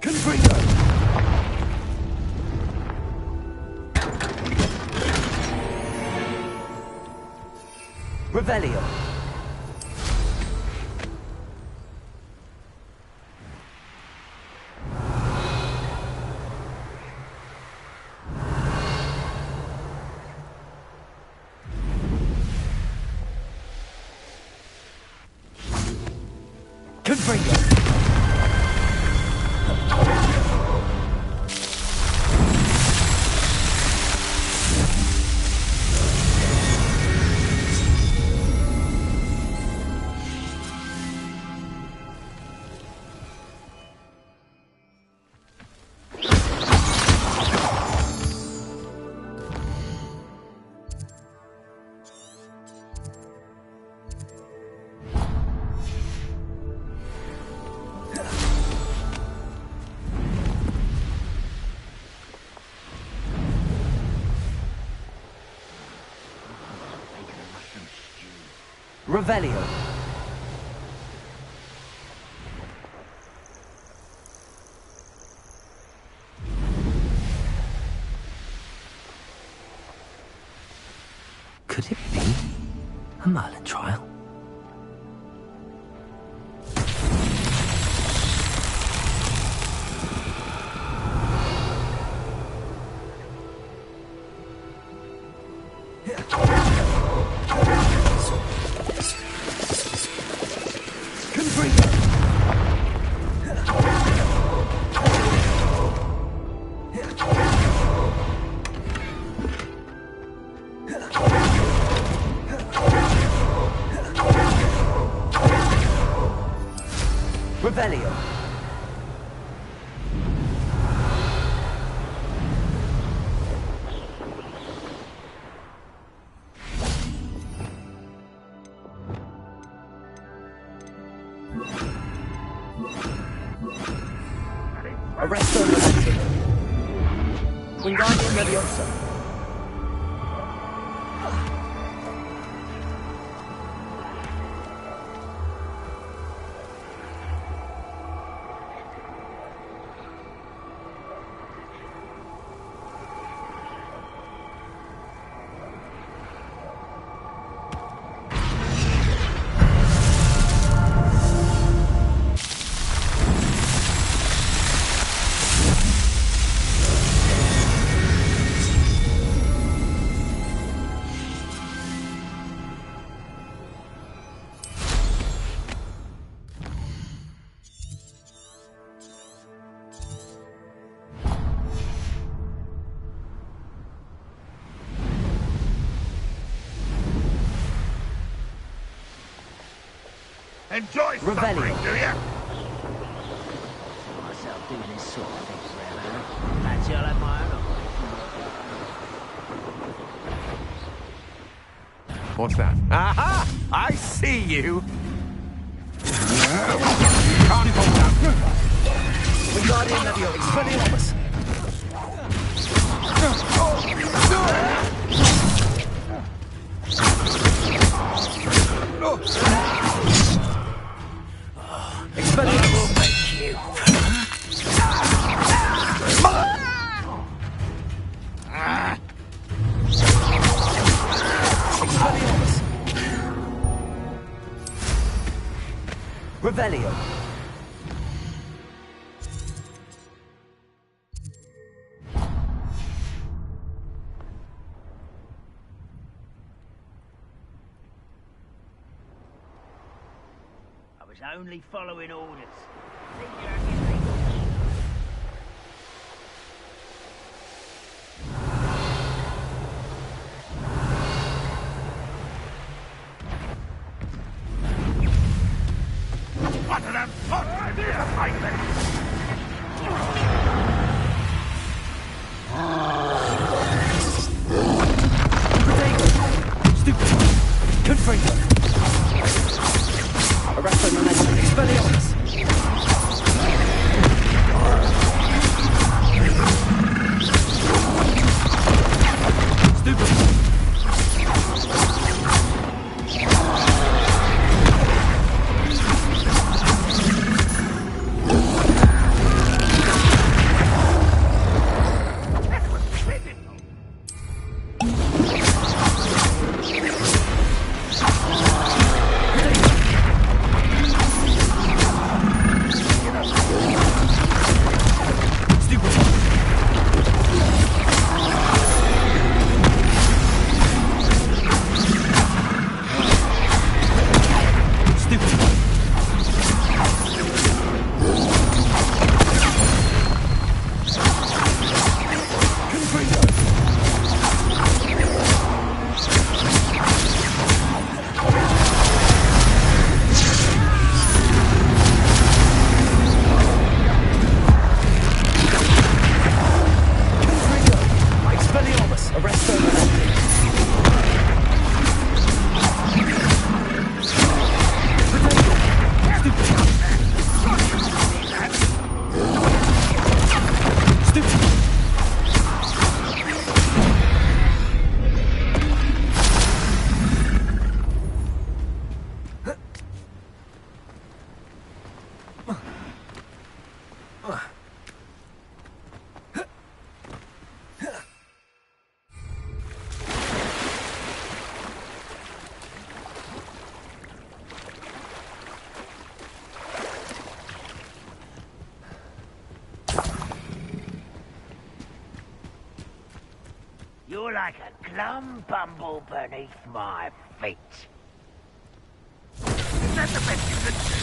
Confringo. Revelio. Confringo. Revelio. Could it be a Merlin trial? Revelio. Arresto Momentum. Wingardium Leviosa. Enjoy Revelio. suffering, do you? Myself doing this sort of thing forever. Fancy I'll have my own. What's that? Aha! I see you! Can't hold out! Wingardium Leviosa. Expelliarmus. Expelliarmus. Thank you. Expelliarmus. Revelio. I was only following orders. What an unfortunate disappointment! Stupid. Confringo. Arresto momentum. Expelliarmus. Stupid. You're like a glum bumble beneath my feet. Is that the best you can do?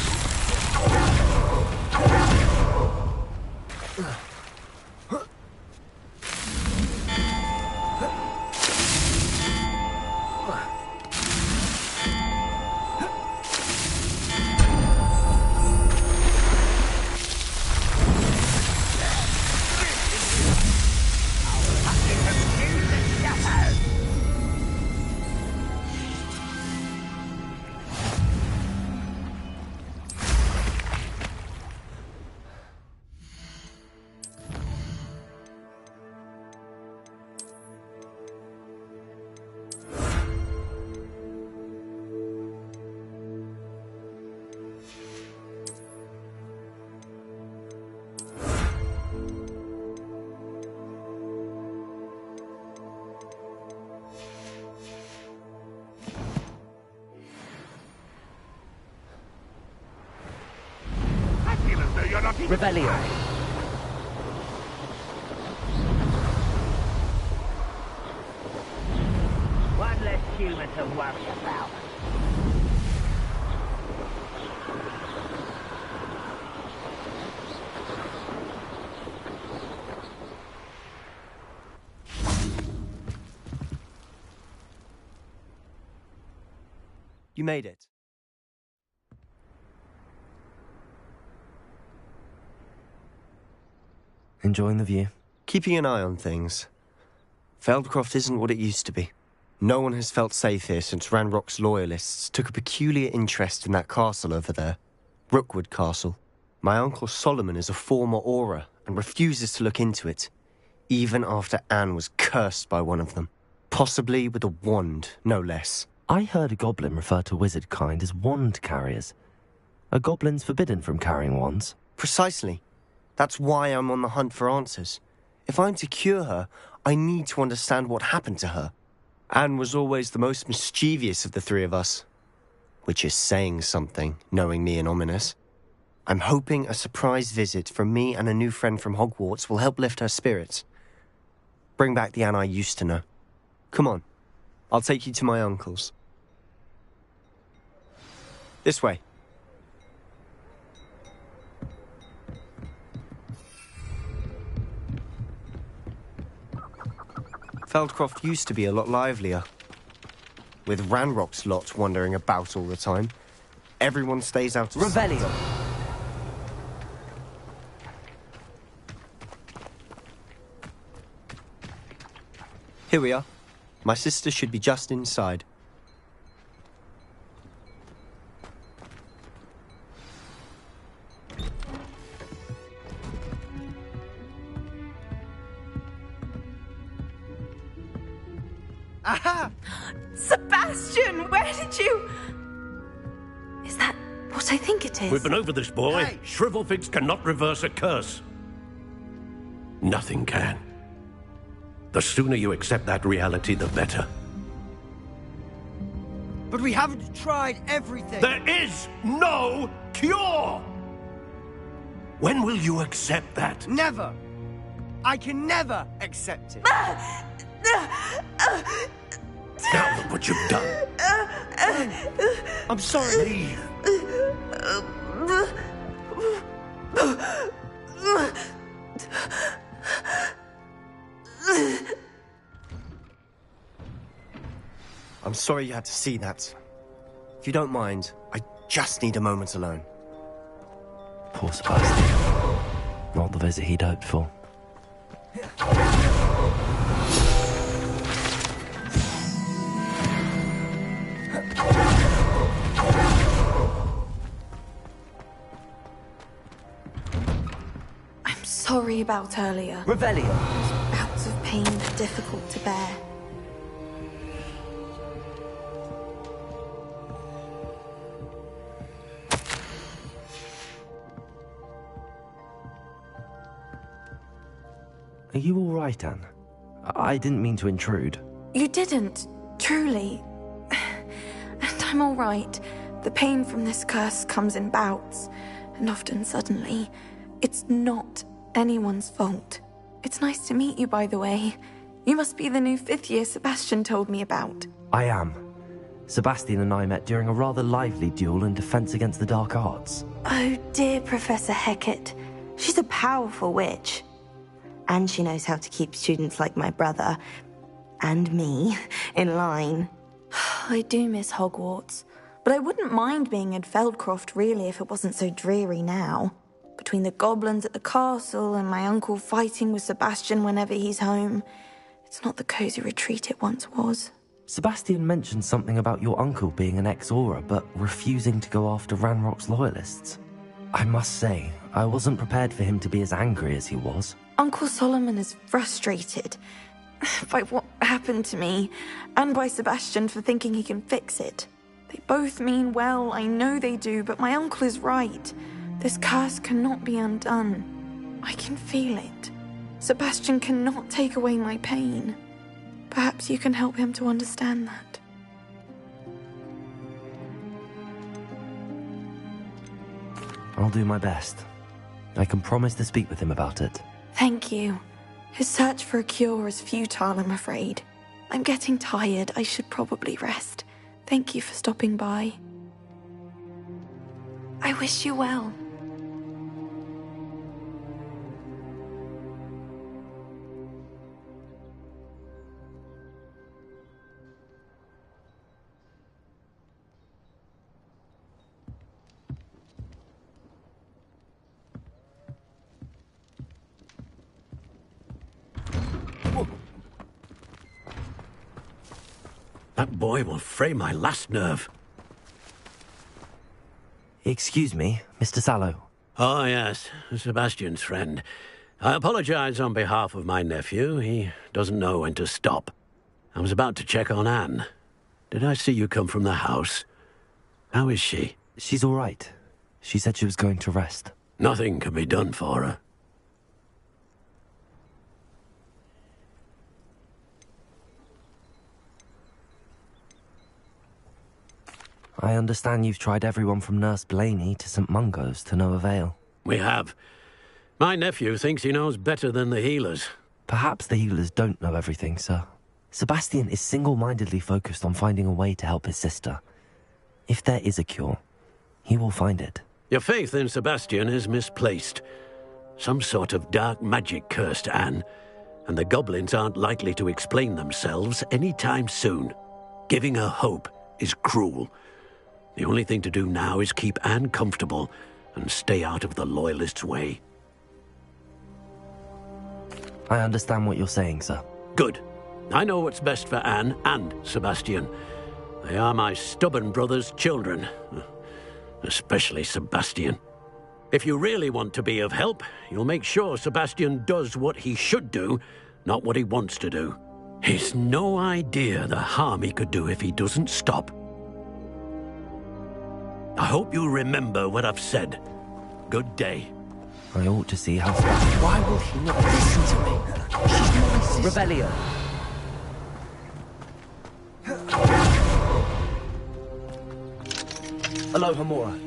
Revelio. One less human to worry about. You made it. enjoying the view. Keeping an eye on things. Feldcroft isn't what it used to be. No one has felt safe here since Ranrock's loyalists took a peculiar interest in that castle over there. Rookwood Castle. My Uncle Solomon is a former Auror and refuses to look into it, even after Anne was cursed by one of them. Possibly with a wand, no less. I heard a goblin refer to wizard kind as wand carriers. Are goblins forbidden from carrying wands? Precisely. That's why I'm on the hunt for answers. If I'm to cure her, I need to understand what happened to her. Anne was always the most mischievous of the three of us. Which is saying something, knowing me and Ominous. I'm hoping a surprise visit from me and a new friend from Hogwarts will help lift her spirits. Bring back the Anne I used to know. Come on, I'll take you to my uncle's. This way. Feldcroft used to be a lot livelier. With Ranrock's lot wandering about all the time, everyone stays out of Revelio. sight. Here we are. My sister should be just inside. Aha! Sebastian, where did you... Is that what I think it is? We've been over this, boy. Hey. Shrivelfigs cannot reverse a curse. Nothing can. The sooner you accept that reality, the better. But we haven't tried everything. There is no cure! When will you accept that? Never. I can never accept it. Now look what you've done. I'm sorry. Leave. I'm sorry you had to see that. If you don't mind, I just need a moment alone. Poor Sebastian. Not the visit he'd hoped for. I'm sorry about earlier. Revelio. Bouts of pain are difficult to bear. Are you all right, Anne? I didn't mean to intrude. You didn't, truly. And I'm all right. The pain from this curse comes in bouts, and often suddenly. It's not anyone's fault. It's nice to meet you, by the way. You must be the new 5th year Sebastian told me about. I am. Sebastian and I met during a rather lively duel in defense against the dark arts. Oh, dear Professor Hecat. She's a powerful witch. And she knows how to keep students like my brother, and me, in line. I do miss Hogwarts, but I wouldn't mind being in Feldcroft, really, if it wasn't so dreary now. Between the goblins at the castle and my uncle fighting with Sebastian whenever he's home, it's not the cozy retreat it once was. Sebastian mentioned something about your uncle being an ex-Auror, but refusing to go after Ranrock's loyalists. I must say, I wasn't prepared for him to be as angry as he was. Uncle Solomon is frustrated by what happened to me, and by Sebastian for thinking he can fix it. They both mean well, I know they do, but my uncle is right. This curse cannot be undone. I can feel it. Sebastian cannot take away my pain. Perhaps you can help him to understand that. I'll do my best. I can promise to speak with him about it. Thank you. His search for a cure is futile, I'm afraid. I'm getting tired. I should probably rest. Thank you for stopping by. I wish you well. That boy will fray my last nerve. Excuse me, Mr. Sallow. Oh, yes, Sebastian's friend. I apologize on behalf of my nephew. He doesn't know when to stop. I was about to check on Anne. Did I see you come from the house? How is she? She's all right. She said she was going to rest. Nothing can be done for her. I understand you've tried everyone from Nurse Blaney to St. Mungo's to no avail. We have. My nephew thinks he knows better than the healers. Perhaps the healers don't know everything, sir. Sebastian is single-mindedly focused on finding a way to help his sister. If there is a cure, he will find it. Your faith in Sebastian is misplaced. Some sort of dark magic cursed Anne, and the goblins aren't likely to explain themselves anytime soon. Giving her hope is cruel. The only thing to do now is keep Anne comfortable and stay out of the Loyalists' way. I understand what you're saying, sir. Good. I know what's best for Anne and Sebastian. They are my stubborn brother's children. Especially Sebastian. If you really want to be of help, you'll make sure Sebastian does what he should do, not what he wants to do. He's no idea the harm he could do if he doesn't stop. I hope you remember what I've said. Good day. I ought to see how Sebastian... Why will he not listen to me? She's my sister. Rebellion. Aloha Mora.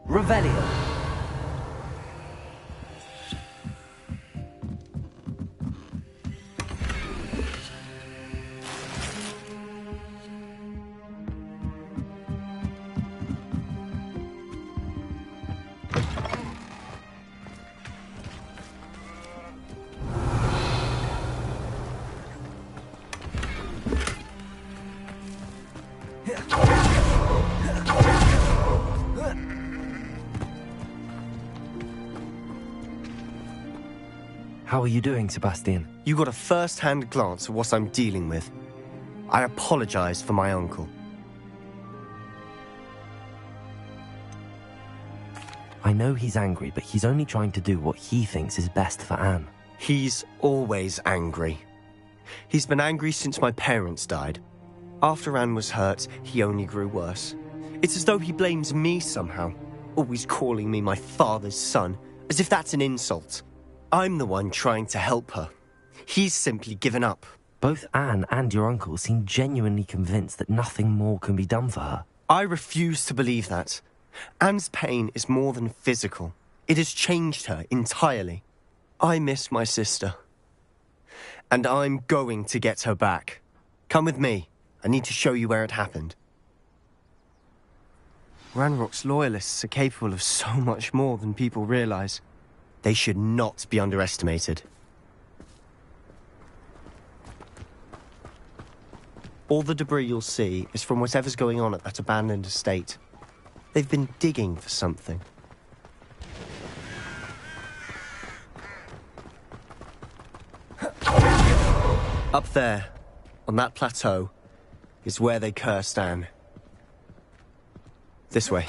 Revelio. How are you doing, Sebastian? You got a first-hand glance at what I'm dealing with. I apologize for my uncle. I know he's angry, but he's only trying to do what he thinks is best for Anne. He's always angry. He's been angry since my parents died. After Anne was hurt, he only grew worse. It's as though he blames me somehow, always calling me my father's son, as if that's an insult. I'm the one trying to help her. He's simply given up. Both Anne and your uncle seem genuinely convinced that nothing more can be done for her. I refuse to believe that. Anne's pain is more than physical. It has changed her entirely. I miss my sister. And I'm going to get her back. Come with me. I need to show you where it happened. Ranrock's loyalists are capable of so much more than people realize. They should not be underestimated. All the debris you'll see is from whatever's going on at that abandoned estate. They've been digging for something. Up there, on that plateau, is where they cursed Anne. This way.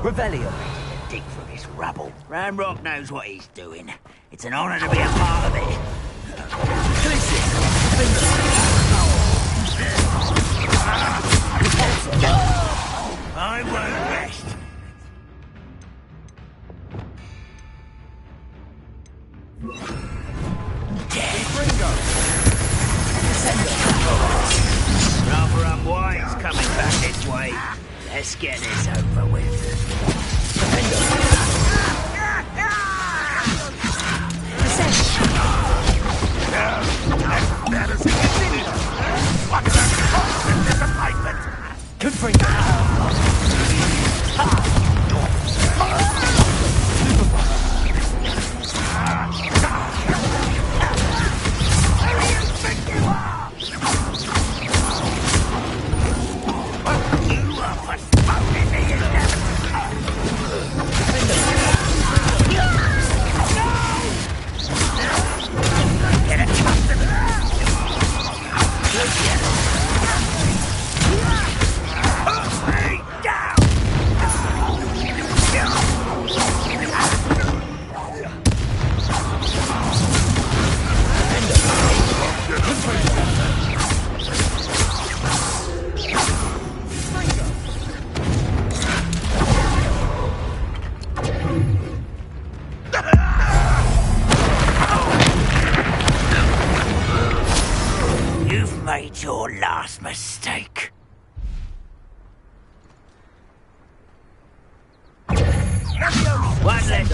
Revelio. Dig for this rubble. Ranrock knows what he's doing. It's an honor to be a part of it. I won't rest. Rather unwise coming back this way. Let's get this over with. Confringo. made your last mistake. One left.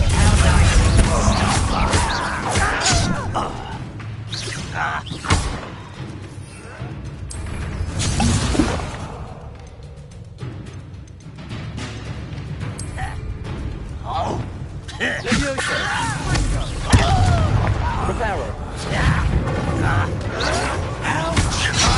Repairer. How childish!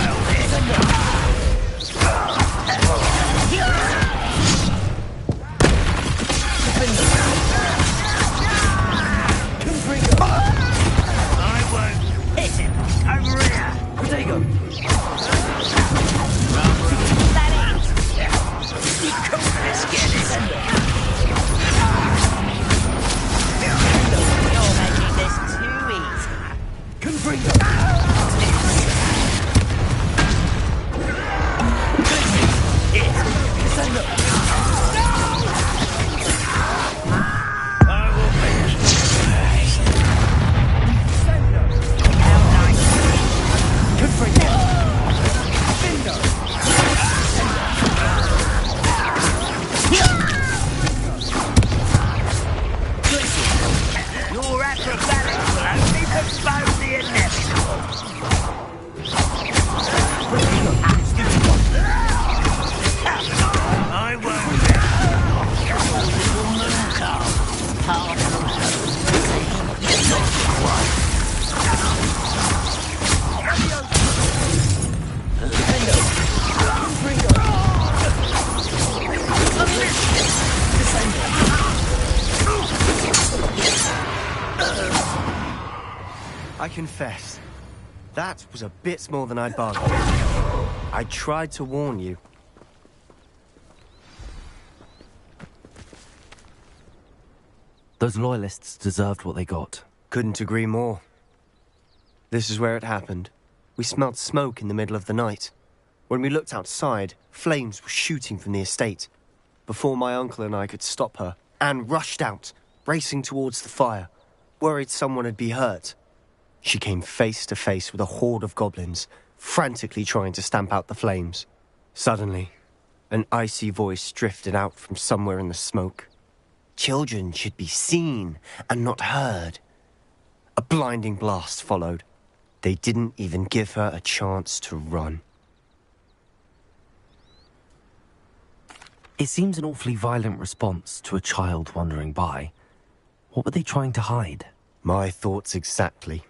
I won't hit him. Over here. Potato. That is. You couldn't get it. You're making this too easy. Confringo. Descendo. I will finish this. Confringo. Findo. Your acrobatics will only postpone the inevitable. I won't. I confess, that was a bit more than I bargained. I tried to warn you. Those loyalists deserved what they got. Couldn't agree more. This is where it happened. We smelled smoke in the middle of the night. When we looked outside, flames were shooting from the estate. Before my uncle and I could stop her, Anne rushed out, racing towards the fire, worried someone had been hurt. She came face to face with a horde of goblins, frantically trying to stamp out the flames. Suddenly, an icy voice drifted out from somewhere in the smoke. Children should be seen and not heard. A blinding blast followed. They didn't even give her a chance to run. It seems an awfully violent response to a child wandering by. What were they trying to hide? My thoughts exactly.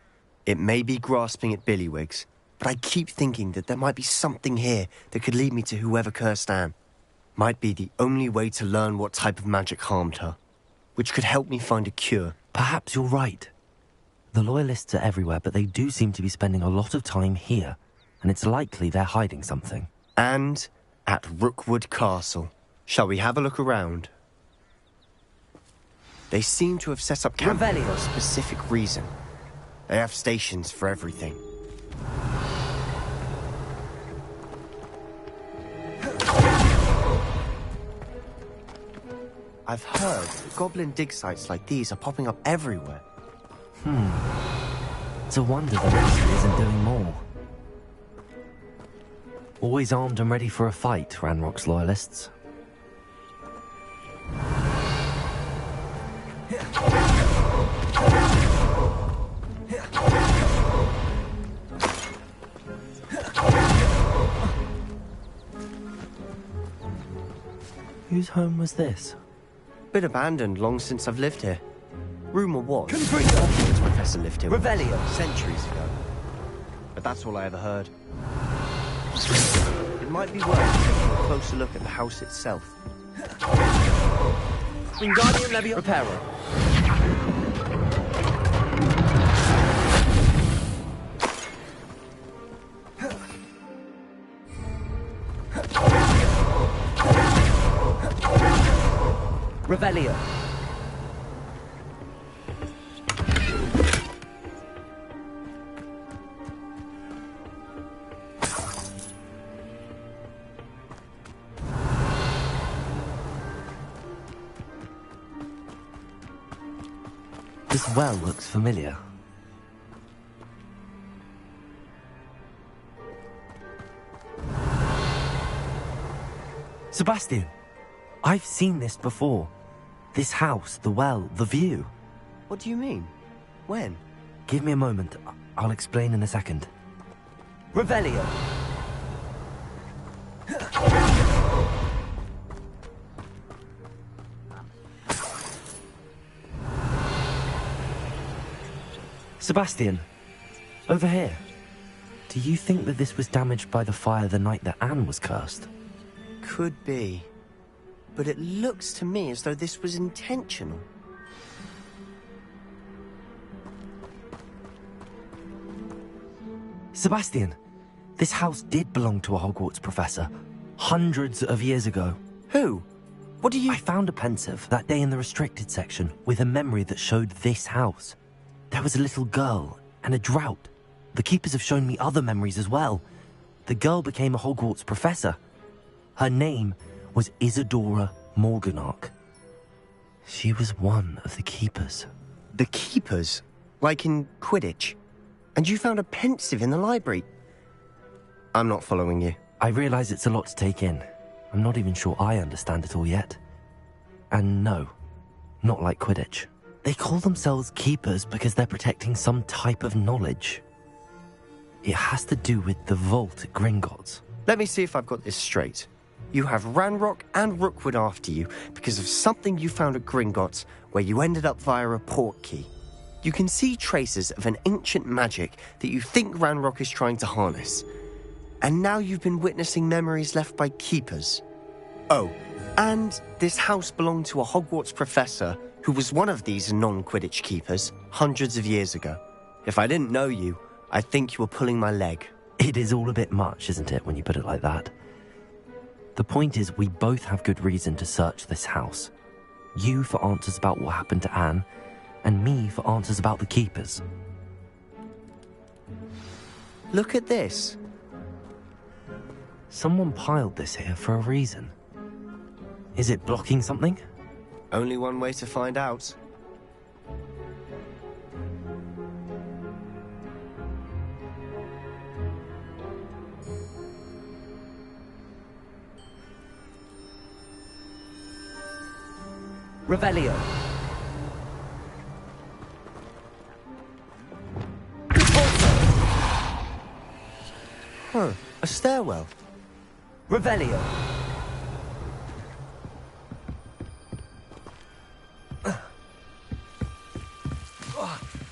It may be grasping at Billywigs, but I keep thinking that there might be something here that could lead me to whoever cursed Anne. Might be the only way to learn what type of magic harmed her, which could help me find a cure. Perhaps you're right. The Loyalists are everywhere, but they do seem to be spending a lot of time here, and it's likely they're hiding something. And at Rookwood Castle. Shall we have a look around? They seem to have set up camp for a specific reason. They have stations for everything. I've heard that goblin dig sites like these are popping up everywhere. It's a wonder the Ministry isn't doing more. Always armed and ready for a fight, Ranrock's Loyalists. Whose home was this? Been abandoned long since I've lived here. Rumour was Hogwarts Professor lived here centuries ago. But that's all I ever heard. It might be worth taking a closer look at the house itself. Wingardium Leviosa. Repairer. Revelio. This well looks familiar. Sebastian, I've seen this before. This house, the well, the view. What do you mean? When? Give me a moment. I'll explain in a second. Revelio. Sebastian, over here. Do you think that this was damaged by the fire the night that Anne was cursed? Could be. But it looks to me as though this was intentional. Sebastian, this house did belong to a Hogwarts professor, hundreds of years ago. Who? What do you... I found a pensive that day in the restricted section with a memory that showed this house. There was a little girl and a drought. The keepers have shown me other memories as well. The girl became a Hogwarts professor. Her name was Isadora Morganach. She was one of the keepers. The keepers? Like in Quidditch? And you found a pensive in the library? I'm not following you. I realize it's a lot to take in. I'm not even sure I understand it all yet. And no, not like Quidditch. They call themselves keepers because they're protecting some type of knowledge. It has to do with the vault at Gringotts. Let me see if I've got this straight. You have Ranrock and Rookwood after you because of something you found at Gringotts where you ended up via a portkey. You can see traces of an ancient magic that you think Ranrock is trying to harness. And now you've been witnessing memories left by keepers. Oh, and this house belonged to a Hogwarts professor who was one of these non-Quidditch keepers hundreds of years ago. If I didn't know you, I think you were pulling my leg. It is all a bit much, isn't it, when you put it like that? The point is, we both have good reason to search this house. You for answers about what happened to Anne, and me for answers about the keepers. Look at this. Someone piled this here for a reason. Is it blocking something? Only one way to find out. Revelio. Huh, a stairwell. Revelio.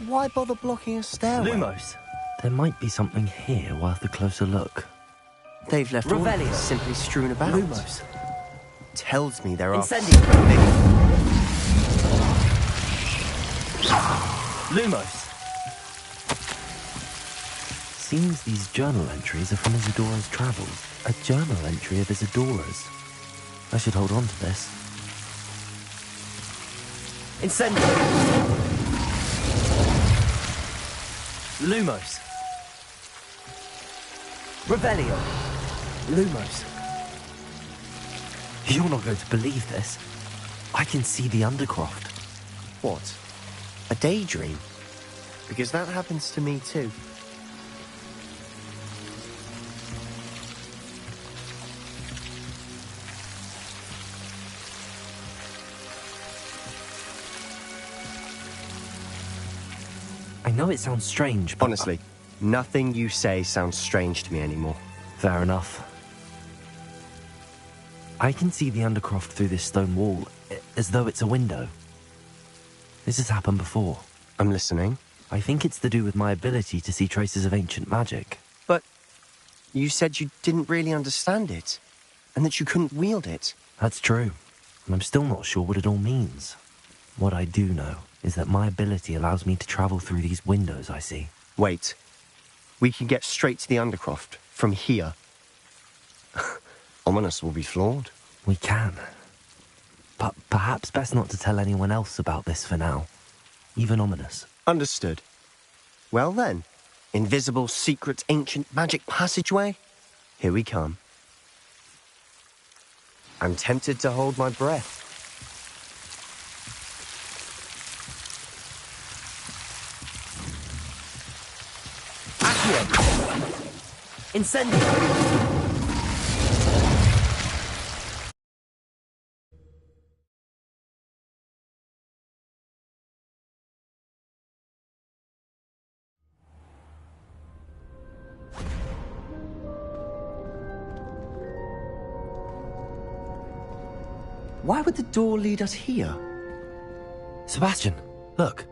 Why bother blocking a stairwell? Lumos. There might be something here worth a closer look. They've left all of this simply strewn about. Lumos. Tells me there are... Incendio. Lumos. Seems these journal entries are from Isadora's travels. A journal entry of Isadora's. I should hold on to this. Incendio. Lumos. Revelio. Lumos. You're not going to believe this. I can see the Undercroft. What? A daydream? Because that happens to me too. I know it sounds strange, but... Honestly, nothing you say sounds strange to me anymore. Fair enough. I can see the Undercroft through this stone wall, as though it's a window. This has happened before. I'm listening. I think it's to do with my ability to see traces of ancient magic. But you said you didn't really understand it, and that you couldn't wield it. That's true, and I'm still not sure what it all means. What I do know is that my ability allows me to travel through these windows I see. Wait. We can get straight to the Undercroft from here. Ominous will be flawed. We can. But perhaps best not to tell anyone else about this for now. Even Ominous. Understood. Well then, invisible, secret, ancient magic passageway, here we come. I'm tempted to hold my breath. Incendio. Why would the door lead us here? Sebastian, look.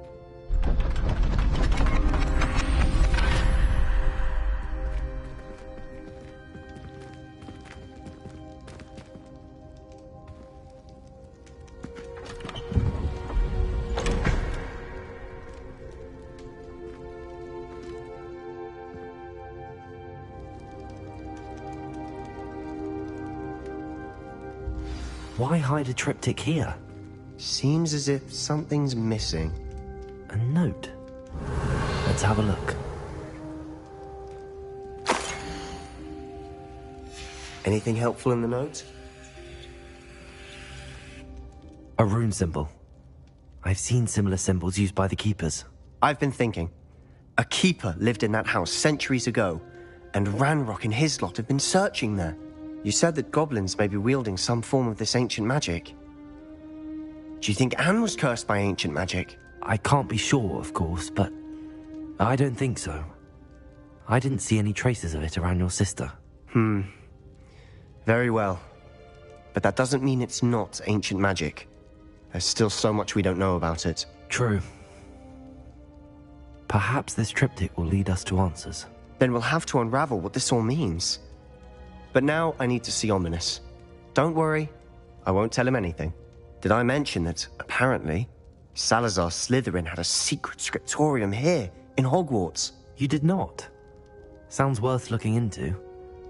Why hide a triptych here? Seems as if something's missing. A note. Let's have a look. Anything helpful in the note? A rune symbol. I've seen similar symbols used by the keepers. I've been thinking. A keeper lived in that house centuries ago, and Ranrock and his lot have been searching there. You said that goblins may be wielding some form of this ancient magic. Do you think Anne was cursed by ancient magic? I can't be sure, of course, but I don't think so. I didn't see any traces of it around your sister. Very well. But that doesn't mean it's not ancient magic. There's still so much we don't know about it. True. Perhaps this triptych will lead us to answers. Then we'll have to unravel what this all means. But now I need to see Ominous. Don't worry, I won't tell him anything. Did I mention that, apparently, Salazar Slytherin had a secret scriptorium here, in Hogwarts? You did not? Sounds worth looking into.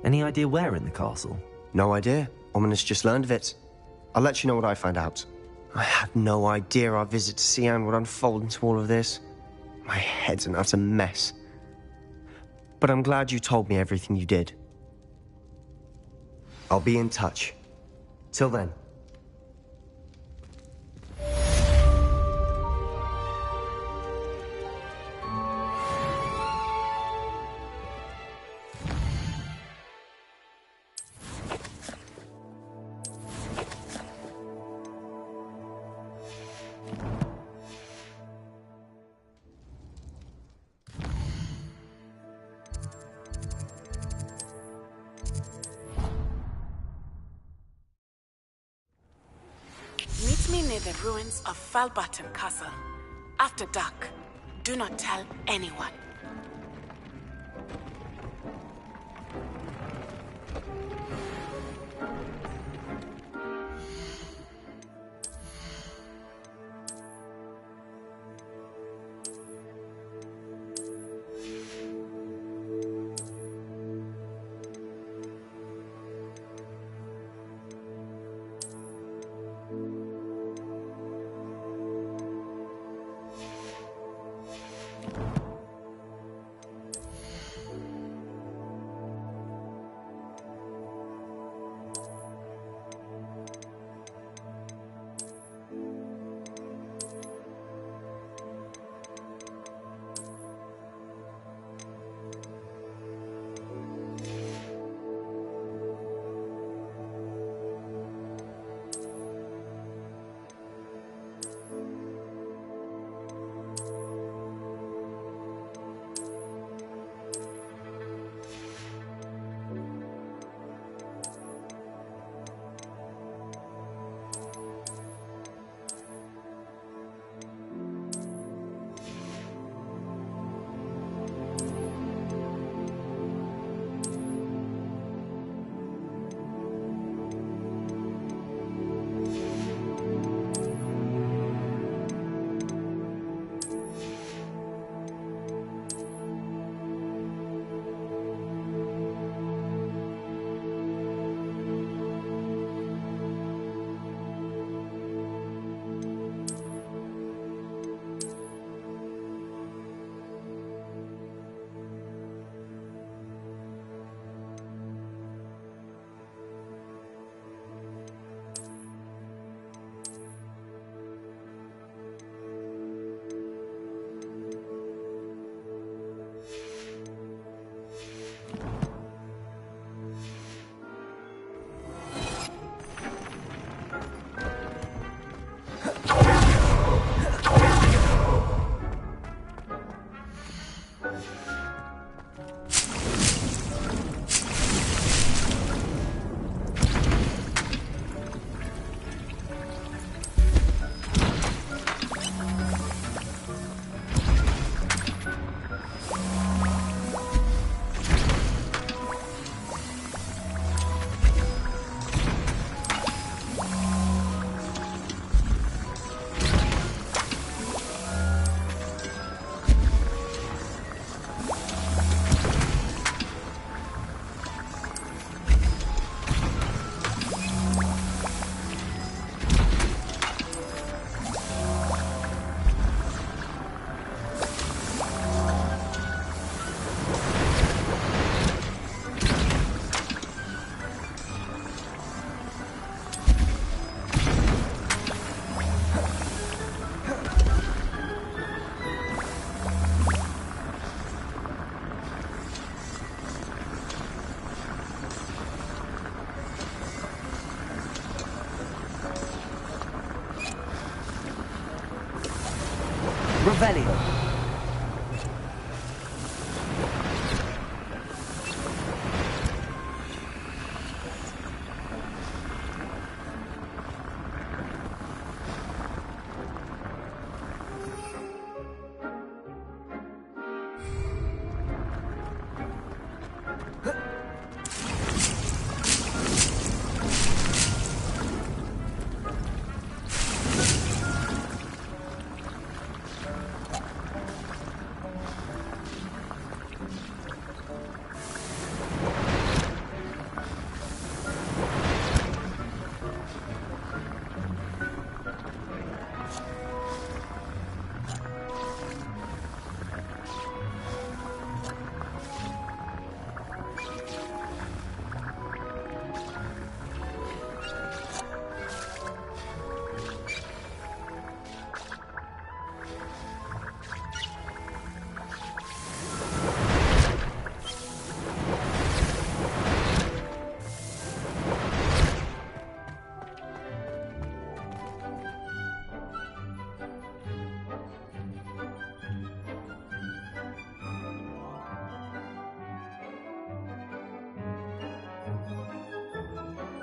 Any idea where in the castle? No idea. Ominous just learned of it. I'll let you know what I find out. I had no idea our visit to Cian would unfold into all of this. My head's an utter mess. But I'm glad you told me everything you did. I'll be in touch. Till then. Meet me near the ruins of Falbaton Castle. After dark. Do not tell anyone. Revelio.